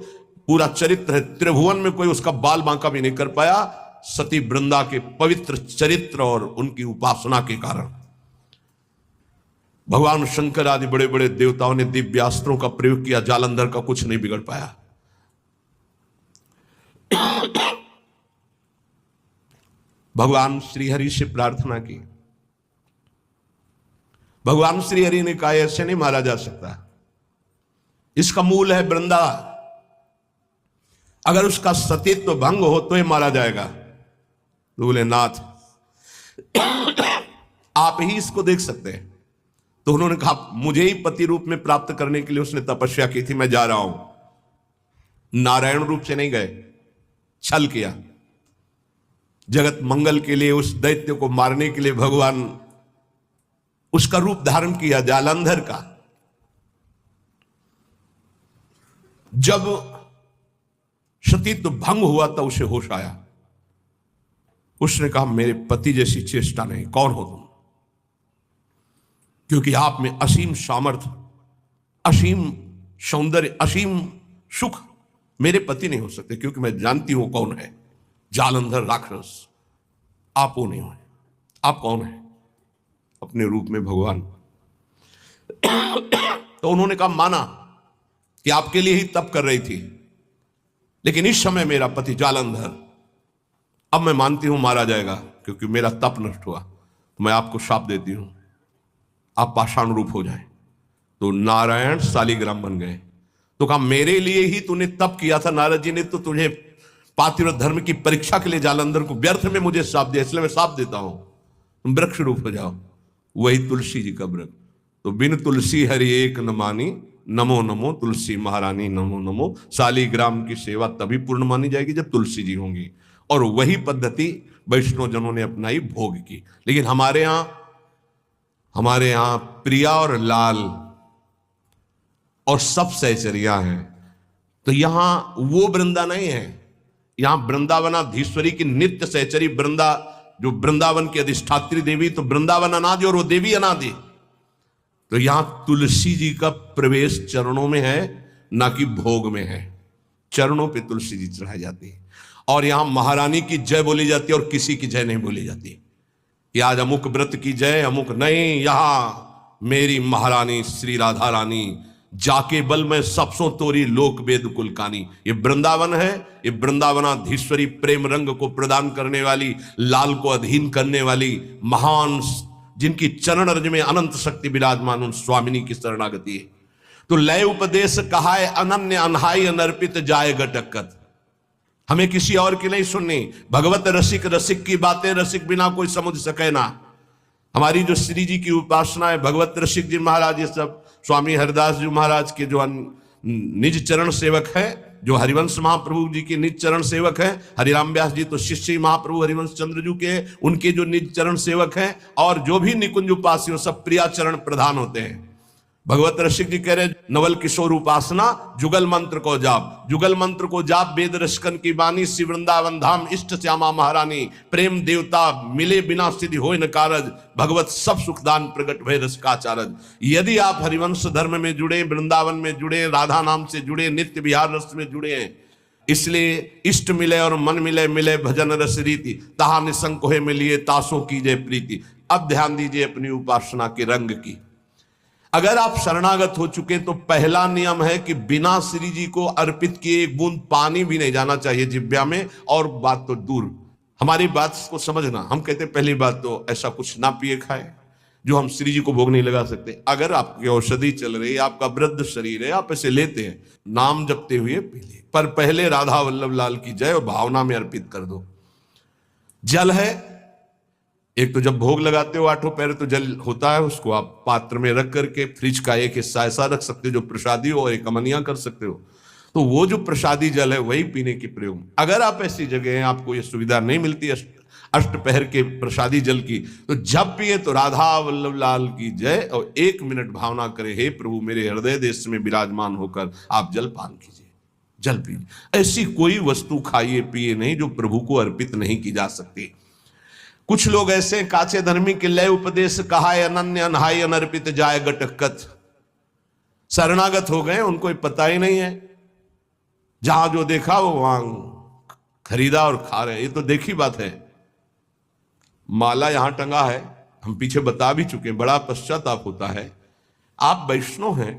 पूरा चरित्र है, त्रिभुवन में कोई उसका बाल बांका भी नहीं कर पाया, सती वृंदा के पवित्र चरित्र और उनकी उपासना के कारण। भगवान शंकर आदि बड़े बड़े देवताओं ने दिव्यास्त्रों का प्रयोग किया, जालंधर का कुछ नहीं बिगड़ पाया। भगवान श्रीहरि से प्रार्थना की। भगवान श्रीहरि ने कहा, ऐसे नहीं मारा जा सकता, इसका मूल है वृंदा, अगर उसका सतीत्व भंग हो तो ही मारा जाएगा। तो बोले नाथ आप ही इसको देख सकते हैं। तो उन्होंने कहा, मुझे ही पति रूप में प्राप्त करने के लिए उसने तपस्या की थी, मैं जा रहा हूं। नारायण रूप से नहीं गए, छल किया। जगत मंगल के लिए उस दैत्य को मारने के लिए भगवान उसका रूप धारण किया, जालंधर का। जब सतीत्व भंग हुआ तो उसे होश आया। उसने कहा, मेरे पति जैसी चेष्टा नहीं, कौन हो तुम? क्योंकि आप में असीम सामर्थ्य, असीम सौंदर्य, असीम सुख मेरे पति नहीं हो सकते, क्योंकि मैं जानती हूं कौन है। जालंधर राक्षस, आप वो नहीं हो। आप कौन है? अपने रूप में भगवान। तो उन्होंने कहा, माना कि आपके लिए ही तप कर रही थी, लेकिन इस समय मेरा पति जालंधर, अब मैं मानती हूं मारा जाएगा क्योंकि मेरा तप नष्ट हुआ। मैं आपको शाप देती हूं, आप पाषाण रूप हो जाएं। तो नारायण शालिग्राम बन गए। तो कहा, मेरे लिए ही तूने तप किया था, नारद जी ने तो तुझे पातिव्रत धर्म की परीक्षा के लिए जालंधर को व्यर्थ में मुझे शाप दिया, इसलिए मैं शाप देता हूं, तुम वृक्ष रूप हो जाओ। वही तुलसी जी का व्रत। तो बिन तुलसी हरि एक न मानी, नमो नमो तुलसी महारानी नमो नमो। शालिग्राम की सेवा तभी पूर्ण मानी जाएगी जब तुलसी जी होंगी। और वही पद्धति वैष्णव जनों ने अपनाई, भोग की। लेकिन हमारे यहां प्रिया और लाल और सब सहचरिया हैं। तो यहां वो वृंदा नहीं है, यहां वृंदावनाधीश्वरी की नित्य सहचरी वृंदा जो वृंदावन की अधिष्ठात्री देवी, तो वृंदावन अनादि और वो देवी अनादि। तो यहां तुलसी जी का प्रवेश चरणों में है, ना कि भोग में है। चरणों पे तुलसी जी चढ़ाई जाती है और यहां महारानी की जय बोली जाती है और किसी की जय नहीं बोली जाती कि आज अमुक व्रत की जय, अमुक नहीं। यहां मेरी महारानी श्री राधा रानी जाके बल में सबसों तोरी लोक वेद कुलकानी। ये वृंदावन है, ये वृंदावनाधीश्वरी प्रेम रंग को प्रदान करने वाली, लाल को अधीन करने वाली महान, जिनकी चरण रज में अनंत शक्ति विराजमान, उन स्वामिनी की शरणागति है। तो लय उपदेश कहा है अनन्य अनहाई अनर्पित जाए गटकत। हमें किसी और की नहीं सुननी। भगवत रसिक, रसिक की बातें रसिक बिना कोई समझ सके ना। हमारी जो श्री जी की उपासना है, भगवत रसिक जी महाराज, ये सब स्वामी हरिदास जी महाराज के जो निज चरण सेवक है, जो हरिवंश महाप्रभु जी के निज चरण सेवक हैं। हरिराम व्यास जी तो शिष्य महाप्रभु हरिवंश चंद्र जी के, उनके जो निज चरण सेवक हैं, और जो भी निकुंज उपासी हो, सब प्रिया चरण प्रधान होते हैं। भगवत रसिक जी कह रहे नवल किशोर उपासना जुगल मंत्र को जाप, जुगल मंत्र को जाप वेद रसिकन की बानी, श्री वृंदावन धाम इष्ट श्यामा महारानी, प्रेम देवता मिले बिना सिद्धि होय न कारज, भगवत सब सुखदान प्रगट भय रसकाचारज। यदि आप हरिवंश धर्म में जुड़े, वृंदावन में जुड़े, राधा नाम से जुड़े, नित्य विहार रस में जुड़े हैं, इसलिए इष्ट मिले और मन मिले, मिले भजन रस रीति, तहा निसंक होए मिलिए तासों कीजिए प्रीति। अब ध्यान दीजिए अपनी उपासना के रंग की। अगर आप शरणागत हो चुके तो पहला नियम है कि बिना श्री जी को अर्पित किए एक बूंद पानी भी नहीं जाना चाहिए जिह्वा में। और बात तो दूर, हमारी बात को समझना, हम कहते हैं पहली बात तो ऐसा कुछ ना पिए खाए जो हम श्री जी को भोग नहीं लगा सकते। अगर आपकी औषधि चल रही है, आपका वृद्ध शरीर है, आप ऐसे लेते हैं, नाम जपते हुए पी ले, पर पहले राधा वल्लभ लाल की जय और भावना में अर्पित कर दो। जल है, एक तो जब भोग लगाते हो आठों पैर तो जल होता है, उसको आप पात्र में रख करके फ्रिज का एक हिस्सा ऐसा रख सकते हो जो प्रसादी हो, और एक अमनिया कर सकते हो। तो वो जो प्रसादी जल है वही पीने की प्रयोग। अगर आप ऐसी जगह हैं, आपको ये सुविधा नहीं मिलती अष्टपहर के प्रसादी जल की, तो जब पिए तो राधा वल्लभ लाल की जय और 1 मिनट भावना करे, हे प्रभु मेरे हृदय देश में विराजमान होकर आप जल पान कीजिए, जल पीजिए। ऐसी कोई वस्तु खाइए पिए नहीं जो प्रभु को अर्पित नहीं की जा सकती। कुछ लोग ऐसे काचे धर्मी के लय उपदेश कहा है अनन्य अनहाई अनर्पित जाय गटकत, शरणागत हो गए, उनको पता ही नहीं है, जहां जो देखा वो वहां खरीदा और खा रहे। ये तो देखी बात है। माला यहां टंगा है, हम पीछे बता भी चुके, बड़ा पश्चाताप होता है। आप वैष्णव हैं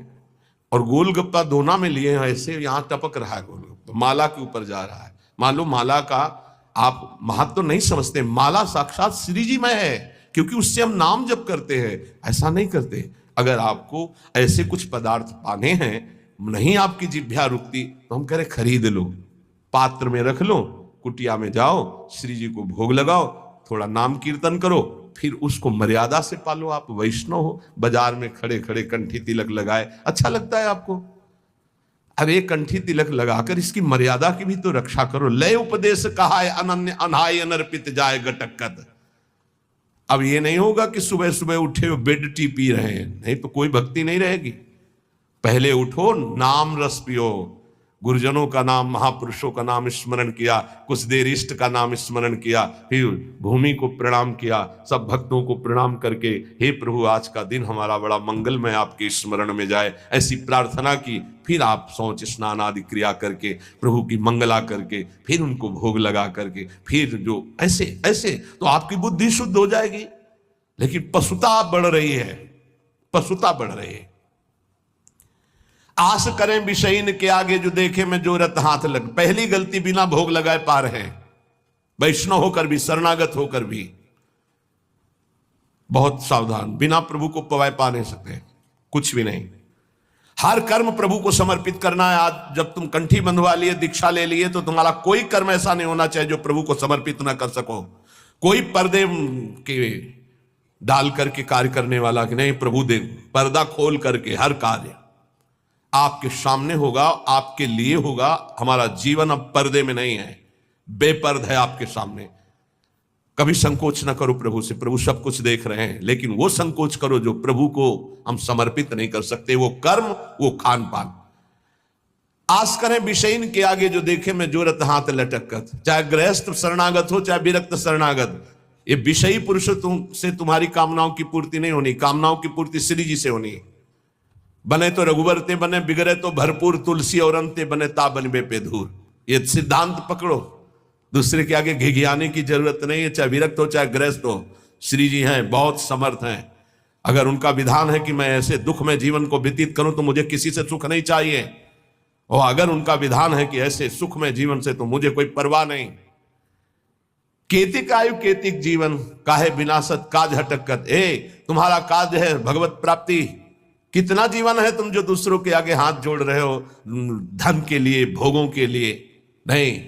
और गोलगप्पा दोना में लिए हैं, ऐसे यहां टपक रहा है गोलगप्पा, माला के ऊपर जा रहा है। मान लो माला का आप महत्व तो नहीं समझते, माला साक्षात श्री जी में है, क्योंकि उससे हम नाम जप करते हैं, ऐसा नहीं करते। अगर आपको ऐसे कुछ पदार्थ पाने हैं, नहीं आपकी जिह्वा रुकती, तो हम कह रहे खरीद लो, पात्र में रख लो, कुटिया में जाओ, श्री जी को भोग लगाओ, थोड़ा नाम कीर्तन करो, फिर उसको मर्यादा से पालो। आप वैष्णव हो, बाजार में खड़े खड़े कंठी तिलक लगाए अच्छा लगता है आपको? अब एक कंठी तिलक लगाकर इसकी मर्यादा की भी तो रक्षा करो। लय उपदेश कहा है अनन्य अनहाई अनर्पित जाए गटकत। अब ये नहीं होगा कि सुबह सुबह उठे हो बेड टी पी रहे हैं, नहीं तो कोई भक्ति नहीं रहेगी। पहले उठो, नाम रस पियो, गुरुजनों का नाम, महापुरुषों का नाम स्मरण किया, कुछ देर इष्ट का नाम स्मरण किया, फिर भूमि को प्रणाम किया, सब भक्तों को प्रणाम करके हे प्रभु आज का दिन हमारा बड़ा मंगलमय आपके स्मरण में जाए, ऐसी प्रार्थना की। फिर आप शौच स्नान आदि क्रिया करके प्रभु की मंगला करके फिर उनको भोग लगा करके फिर जो ऐसे ऐसे तो आपकी बुद्धि शुद्ध हो जाएगी। लेकिन पशुता बढ़ रही है, पशुता बढ़ रही है। आस करें विषयीन के आगे जो देखे में जोरत हाथ लग। पहली गलती बिना भोग लगाए पा रहे हैं, वैष्णव होकर भी, शरणागत होकर भी। बहुत सावधान, बिना प्रभु को पवाए पा नहीं सकते, कुछ भी नहीं। हर कर्म प्रभु को समर्पित करना है। आज जब तुम कंठी बंधवा लिए, दीक्षा ले लिए, तो तुम्हारा कोई कर्म ऐसा नहीं होना चाहिए जो प्रभु को समर्पित ना कर सको। कोई पर्दे के डाल करके कार्य करने वाला कि नहीं, प्रभु दे पर्दा खोल करके हर कार्य आपके सामने होगा, आपके लिए होगा। हमारा जीवन अब पर्दे में नहीं है, बेपर्द है आपके सामने। कभी संकोच ना करो प्रभु से, प्रभु सब कुछ देख रहे हैं, लेकिन वो संकोच करो जो प्रभु को हम समर्पित नहीं कर सकते, वो कर्म, वो खान पान। आस करें विषयीन के आगे जो देखे में जोरत हाथ लटकत। चाहे गृहस्थ शरणागत हो, चाहे विरक्त शरणागत, ये विषयी पुरुष से तुम्हारी कामनाओं की पूर्ति नहीं होनी, कामनाओं की पूर्ति श्री जी से होनी। बने तो रघुवर ते बने, बिगड़े तो भरपूर, तुलसी और अंते बने ता बनबे पे धूर। ये सिद्धांत पकड़ो, दूसरे के आगे घिघियाने की जरूरत नहीं है, चाहे विरक्त हो चाहे ग्रस्त हो। श्री जी हैं, बहुत समर्थ हैं। अगर उनका विधान है कि मैं ऐसे दुख में जीवन को व्यतीत करूं तो मुझे किसी से सुख नहीं चाहिए, और अगर उनका विधान है कि ऐसे सुख में जीवन से तो मुझे कोई परवाह नहीं। केतिक आयु केतिक जीवन, काहे विनाशत काज हटकत। तुम्हारा काज है भगवत प्राप्ति। कितना जीवन है तुम जो दूसरों के आगे हाथ जोड़ रहे हो धन के लिए, भोगों के लिए नहीं।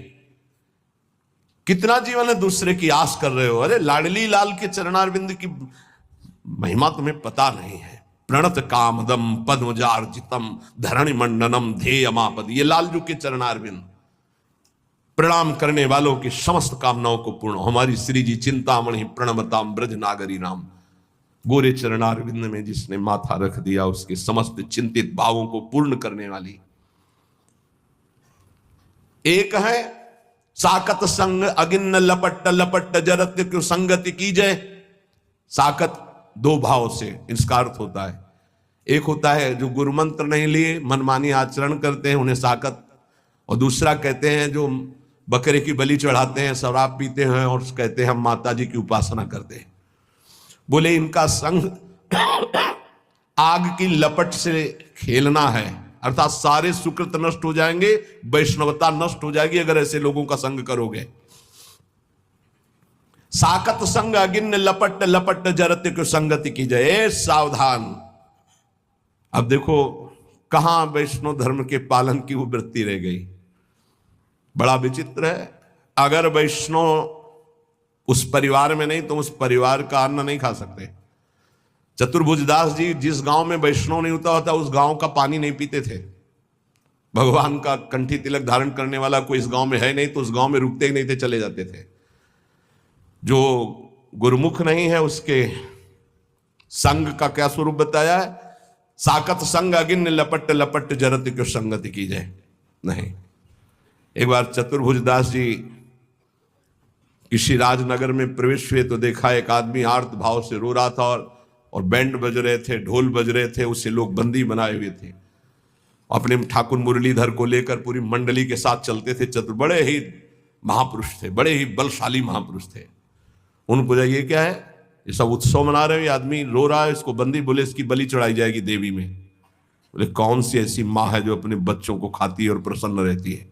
कितना जीवन है दूसरे की आस कर रहे हो। अरे लाडली लाल के चरणारविंद की महिमा तुम्हें पता नहीं है। प्रणत कामदम पद्मजार्जितम धरणि मंडनम ध्येयमापद। ये लालजू के चरणारविंद, प्रणाम करने वालों की समस्त कामनाओं को पूर्ण। हमारी श्री जी चिंतामणि प्रणमताम ब्रज नागरी नाम। गोरे चरणारविंद में जिसने माथा रख दिया उसके समस्त चिंतित भावों को पूर्ण करने वाली। एक है साकत संग अगिन्न लपट लपट जरत क्यों संगति कीजय। साकत दो भाव से इसका अर्थ होता है। एक होता है जो गुरु मंत्र नहीं लिए मनमानी आचरण करते हैं उन्हें साकत, और दूसरा कहते हैं जो बकरे की बलि चढ़ाते हैं, शराब पीते हैं और कहते हैं हम माता जी की उपासना करते हैं। बोले इनका संग आग की लपट से खेलना है, अर्थात सारे सुकृत नष्ट हो जाएंगे, वैष्णवता नष्ट हो जाएगी अगर ऐसे लोगों का संग करोगे। साकत संग अगिन्न लपट लपट जरत को संगति की जय। सावधान। अब देखो कहां वैष्णव धर्म के पालन की वो वृत्ति रह गई। बड़ा विचित्र है। अगर वैष्णव उस परिवार में नहीं तो उस परिवार का अन्न नहीं खा सकते। चतुर्भुजदास जी जिस गांव में वैष्णव नहीं होता उस गांव का पानी नहीं पीते थे। भगवान का कंठी तिलक धारण करने वाला कोई इस गांव में है नहीं तो उस गांव में रुकते ही नहीं थे, चले जाते थे। जो गुरुमुख नहीं है उसके संग का क्या स्वरूप बताया है। साकत संग अगिन्न लपट लपट जरत क्यों संगति की जाए। नहीं, एक बार चतुर्भुजदास जी किसी राजनगर में प्रवेश हुए तो देखा एक आदमी आर्त भाव से रो रहा था और बैंड बज रहे थे, ढोल बज रहे थे, उससे लोग बंदी बनाए हुए थे। अपने ठाकुर मुरलीधर को लेकर पूरी मंडली के साथ चलते थे। बड़े ही महापुरुष थे, बड़े ही बलशाली महापुरुष थे। उनको पूछा ये क्या है, ये सब उत्सव मना रहे हो, ये आदमी रो रहा है, इसको बंदी। बोले इसकी बलि चढ़ाई जाएगी देवी में। बोले कौन सी ऐसी माँ है जो अपने बच्चों को खाती है और प्रसन्न रहती है।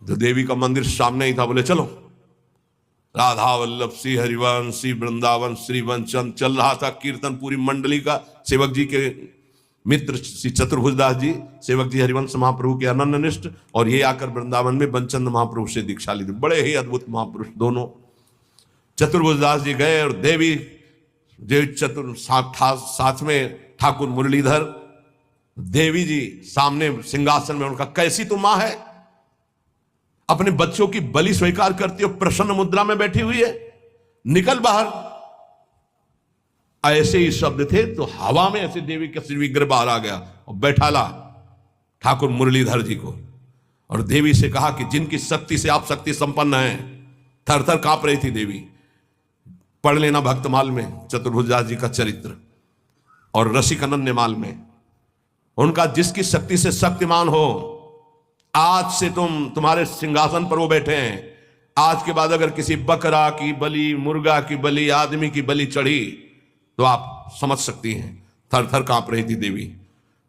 तो देवी का मंदिर सामने ही था। बोले चलो। राधा वल्लभ श्री हरिवंश श्री वृंदावन श्री वंचन चल रहा था कीर्तन। पूरी मंडली का सेवक जी के मित्र श्री चतुर्भुजदास जी, सेवक जी हरिवंश महाप्रभु के अनन्य निष्ठ, और ये आकर वृंदावन में बंचंद महाप्रभु से दीक्षा ली थी। बड़े ही अद्भुत महापुरुष दोनों। चतुर्भुजदास जी गए और देवी साथ में ठाकुर मुरलीधर, देवी जी सामने सिंहासन में। उनका कैसी तो मां है, अपने बच्चों की बलि स्वीकार करती हो, प्रसन्न मुद्रा में बैठी हुई है, निकल बाहर। ऐसे ही शब्द थे तो हवा में ऐसे देवी का विग्रह बाहर आ गया और बैठा ला ठाकुर मुरलीधर जी को, और देवी से कहा कि जिनकी शक्ति से आप शक्ति संपन्न हैं। थर थर कांप रही थी देवी। पढ़ लेना भक्तमाल में चतुर्भुजदास जी का चरित्र, और रसिक अनन्यमाल में। उनका जिसकी शक्ति से शक्तिमान हो, आज से तुम्हारे सिंहासन पर वो बैठे हैं। आज के बाद अगर किसी बकरा की बलि, मुर्गा की बलि, आदमी की बलि चढ़ी तो आप समझ सकती हैं। थर थर कांप रही थी देवी।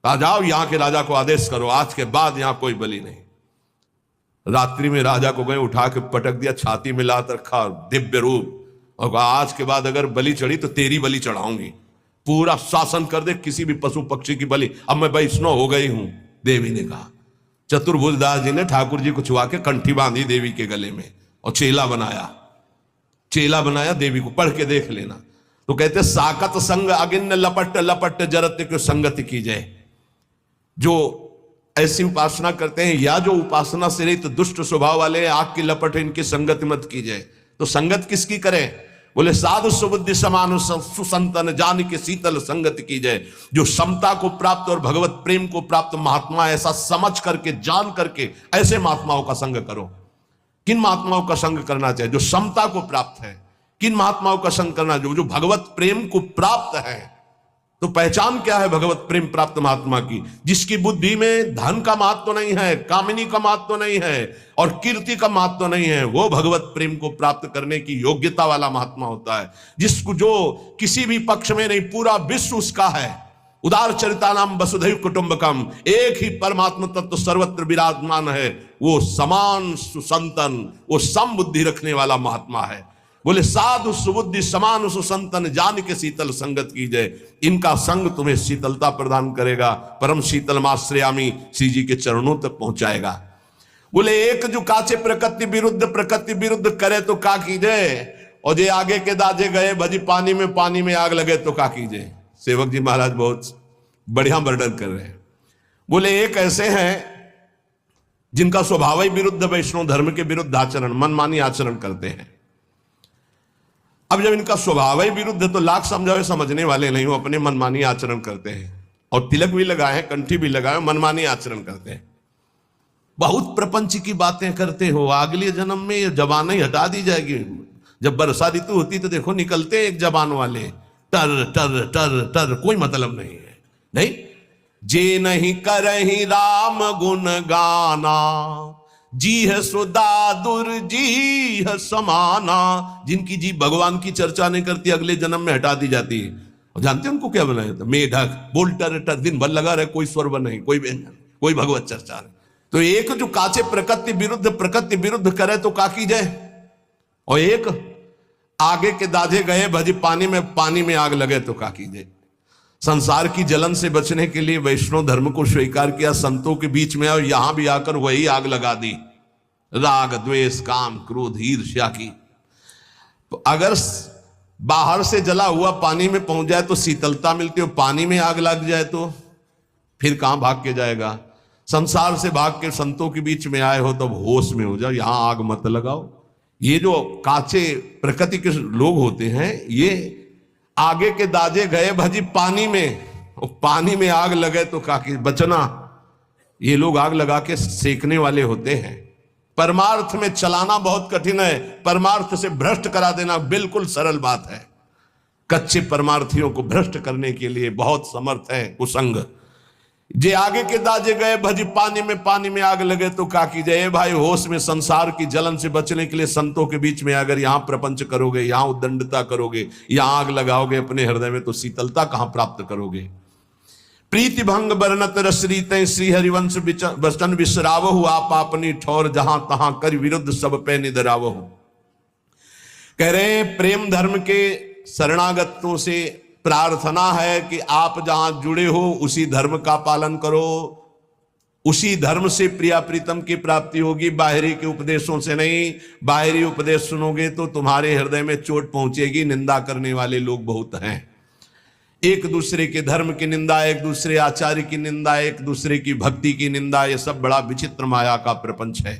आ जाओ, यहां के राजा को आदेश करो, आज के बाद यहां कोई बलि नहीं। रात्रि में राजा को गए, उठा के पटक दिया, छाती में लात रखा, दिव्य रूप, और कहा आज के बाद अगर बलि चढ़ी तो तेरी बलि चढ़ाऊंगी। पूरा शासन कर दे, किसी भी पशु पक्षी की बलि। अब मैं वैष्णव हो गई हूं, देवी ने कहा। चतुर्भुजदास जी ने ठाकुर जी को छुआ के कंठी बांधी देवी के गले में और चेला बनाया देवी को। पढ़ के देख लेना। तो कहते साकत संग अगिन्न लपट लपट जरत क्यों संगति की जाए। जो ऐसी उपासना करते हैं या जो उपासना से रहित दुष्ट स्वभाव वाले, आग की लपट इनकी संगति मत की जाए। तो संगत किसकी करें। बोले साधु सुबुद्धि समान सुसंतन जान के शीतल संगति की जाए। जो समता को प्राप्त और भगवत प्रेम को प्राप्त महात्मा, ऐसा समझ करके जान करके ऐसे महात्माओं का संग करो। किन महात्माओं का संग करना चाहिए। जो समता को प्राप्त है, किन महात्माओं का संग करना? जो जो भगवत प्रेम को प्राप्त है। तो पहचान क्या है भगवत प्रेम प्राप्त महात्मा की? जिसकी बुद्धि में धन का महत्व नहीं है, कामिनी का महत्व नहीं है और कीर्ति का महत्व नहीं है, वो भगवत प्रेम को प्राप्त करने की योग्यता वाला महात्मा होता है। जिसको जो किसी भी पक्ष में नहीं, पूरा विश्व उसका है। उदार चरितानाम वसुधैव कुटुंबकम, एक ही परमात्मा तत्व सर्वत्र विराजमान है। वो समान सुसंतन, वो सम बुद्धि रखने वाला महात्मा है। बोले साधु सुबुद्धि समान सुसंतन, जान के शीतल संगत कीजिए। इनका संग तुम्हें शीतलता प्रदान करेगा, परम शीतल माश्रयामी, श्री जी के चरणों तक पहुंचाएगा। बोले एक जो काचे प्रकृति विरुद्ध करे तो का कीजिए, और जे आगे के दाजे गए भजी पानी में आग लगे तो का कीजिए। सेवक जी महाराज बहुत बढ़िया वर्णन कर रहे हैं। बोले एक ऐसे हैं जिनका स्वभाव ही विरुद्ध, वैष्णव धर्म के विरुद्ध आचरण, मनमानी आचरण करते हैं। अब जब इनका स्वभाव ही विरुद्ध है तो लाख समझावे समझने वाले नहीं, वो अपने मनमानी आचरण करते हैं। और तिलक भी लगाए हैं, कंठी भी लगाए, मनमानी आचरण करते हैं। बहुत प्रपंच की बातें करते हो, अगले जन्म में ये जबान ही हटा दी जाएगी। जब वर्षा ऋतु होती तो देखो निकलते एक जबान वाले, टर टर टर टर, कोई मतलब नहीं है। नहीं, जे नहीं करही राम गुण गाना, जी है सुदादुर जी है समाना। जिनकी जी भगवान की चर्चा नहीं करती, अगले जन्म में हटा दी जाती है। और जानते हैं उनको क्या बनाया जाता? मेढक बोल टर टर, दिन भर लगा रहे, कोई स्वर नहीं, कोई व्यंजन, कोई भगवत चर्चा नहीं। तो एक जो काचे प्रकृति विरुद्ध करे तो का की जाए, और एक आगे के दाजे गए भजी पानी में आग लगे तो का की जाए। संसार की जलन से बचने के लिए वैष्णव धर्म को स्वीकार किया, संतों के बीच में, और यहां भी आकर वही आग लगा दी, राग द्वेष काम क्रोध ईर्ष्या की। तो अगर बाहर से जला हुआ पानी में पहुंच जाए तो शीतलता मिलती है, पानी में आग लग जाए तो फिर कहां भाग के जाएगा? संसार से भाग के संतों के बीच में आए हो तो होश में हो जाओ, यहां आग मत लगाओ। ये जो काचे प्रकृति के लोग होते हैं, ये आगे के दाजे गए भजी पानी में आग लगे तो काकी बचना। ये लोग आग लगा के सेकने वाले होते हैं। परमार्थ में चलाना बहुत कठिन है, परमार्थ से भ्रष्ट करा देना बिल्कुल सरल बात है। कच्चे परमार्थियों को भ्रष्ट करने के लिए बहुत समर्थ है कुसंग। जे आगे के दाजे गए भजी पानी में आग लगे तो का कीजिए। भाई होश में, संसार की जलन से बचने के लिए संतों के बीच में अगर यहां प्रपंच करोगे, यहां उद्दंडता करोगे, यहां आग लगाओगे अपने हृदय में, तो शीतलता कहां प्राप्त करोगे? प्रीति भंग बरनत रसरीत श्री हरिवंश वचन विसरावहु, आप अपनी ठौर जहां तहां कर विरुद्ध सब पे निधरावहु। कह रहे प्रेम धर्म के शरणागतों से प्रार्थना है कि आप जहां जुड़े हो उसी धर्म का पालन करो, उसी धर्म से प्रिया प्रीतम की प्राप्ति होगी, बाहरी के उपदेशों से नहीं। बाहरी उपदेश सुनोगे तो तुम्हारे हृदय में चोट पहुंचेगी। निंदा करने वाले लोग बहुत हैं, एक दूसरे के धर्म की निंदा, एक दूसरे आचार्य की निंदा, एक दूसरे की भक्ति की निंदा, ये सब बड़ा विचित्र माया का प्रपंच है।